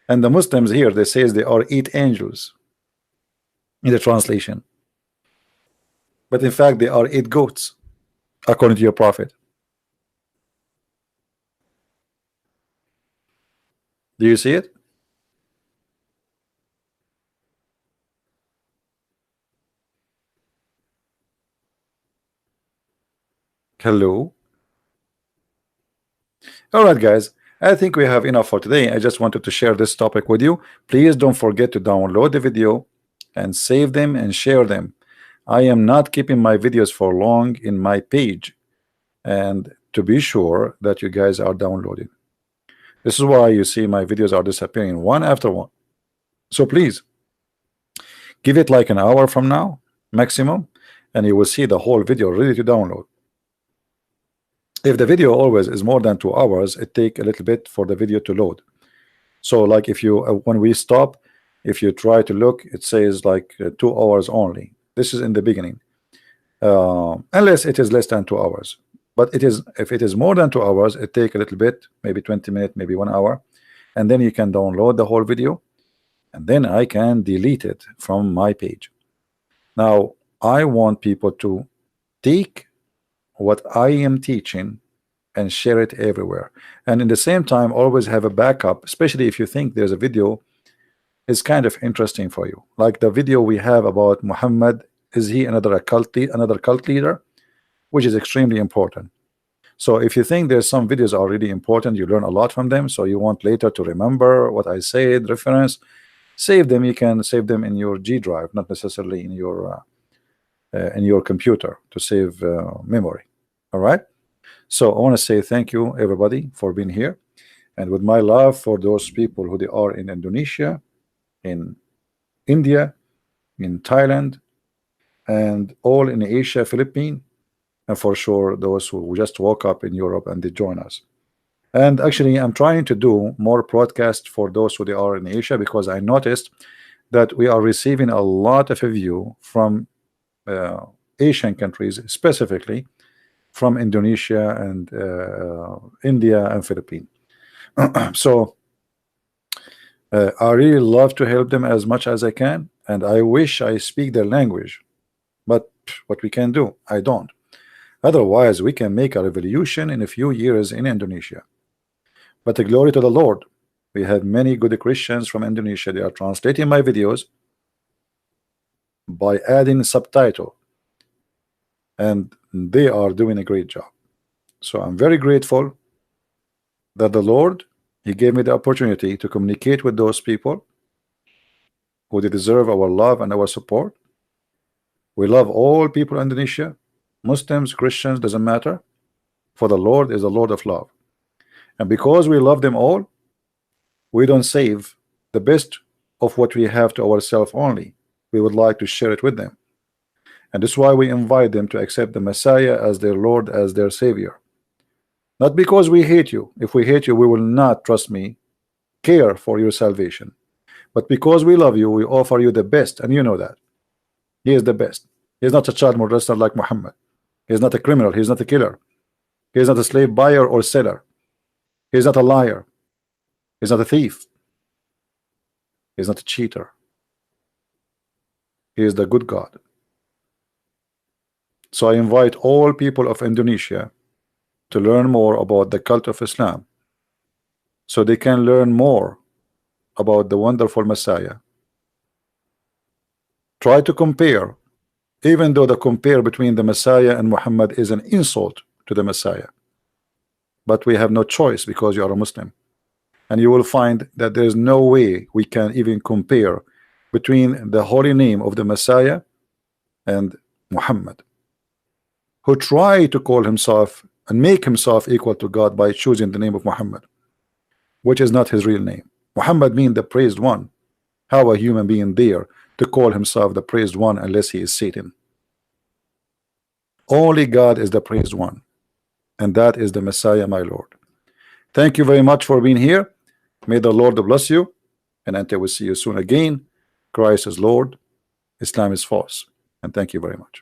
A: And the Muslims here, they says they are 8 angels in the translation. But in fact, they are 8 goats, according to your prophet. Do you see it? Hello. All right, guys, I think we have enough for today. I just wanted to share this topic with you. Please don't forget to download the video and save them and share them. I am not keeping my videos for long in my page, and to be sure that you guys are downloading. This is why you see my videos are disappearing one after one. So please give it like an hour from now maximum, and you will see the whole video ready to download. If the video always is more than 2 hours, it take a little bit for the video to load. So like if you when we stop, if you try to look, it says like 2 hours only. This is in the beginning, unless it is less than 2 hours. But it is, if it is more than 2 hours, it take a little bit, maybe 20 minutes, maybe 1 hour, and then you can download the whole video, and then I can delete it from my page. Now I want people to take what I am teaching and share it everywhere, and in the same time always have a backup, especially if you think there's a video is kind of interesting for you, like the video we have about Muhammad, is he another cult leader, which is extremely important. So if you think there's some videos are really important, you learn a lot from them, so you want later to remember what I said, reference, save them. You can save them in your G drive, not necessarily in your computer to save memory. All right, so I want to say thank you everybody for being here, and with my love for those people who they are in Indonesia, in India, in Thailand, and all in Asia, Philippines, and for sure those who just woke up in Europe and they join us. And actually I'm trying to do more broadcasts for those who they are in Asia, because I noticed that we are receiving a lot of view from Asian countries, specifically from Indonesia and India and Philippines. So I really love to help them as much as I can, and I wish I speak their language. But what we can do, I don't. Otherwise, we can make a revolution in a few years in Indonesia. But the glory to the Lord, we have many good Christians from Indonesia. They are translating my videos by adding subtitle, and they are doing a great job. So I'm very grateful that the Lord, He gave me the opportunity to communicate with those people who they deserve our love and our support. We love all people in Indonesia, Muslims, Christians, doesn't matter, for the Lord is the Lord of love. And because we love them all, we don't save the best of what we have to ourselves only. We would like to share it with them. And that's why we invite them to accept the Messiah as their Lord, as their Savior. Not because we hate you. If we hate you, we will not, trust me, care for your salvation. But because we love you, we offer you the best, and you know that. He is the best. He is not a child molester like Muhammad. He is not a criminal. He is not a killer. He is not a slave buyer or seller. He is not a liar. He is not a thief. He is not a cheater. He is the good God. So I invite all people of Indonesia to learn more about the cult of Islam, so they can learn more about the wonderful Messiah. Try to compare, even though the compare between the Messiah and Muhammad is an insult to the Messiah. But we have no choice because you are a Muslim. And you will find that there is no way we can even compare between the holy name of the Messiah and Muhammad, who tried to call himself and make himself equal to God by choosing the name of Muhammad, which is not his real name. Muhammad means the praised one. How a human being dare to call himself the praised one unless he is Satan? Only God is the praised one, and that is the Messiah, my Lord. Thank you very much for being here. May the Lord bless you, and until we see you soon again, Christ is Lord, Islam is false, and thank you very much.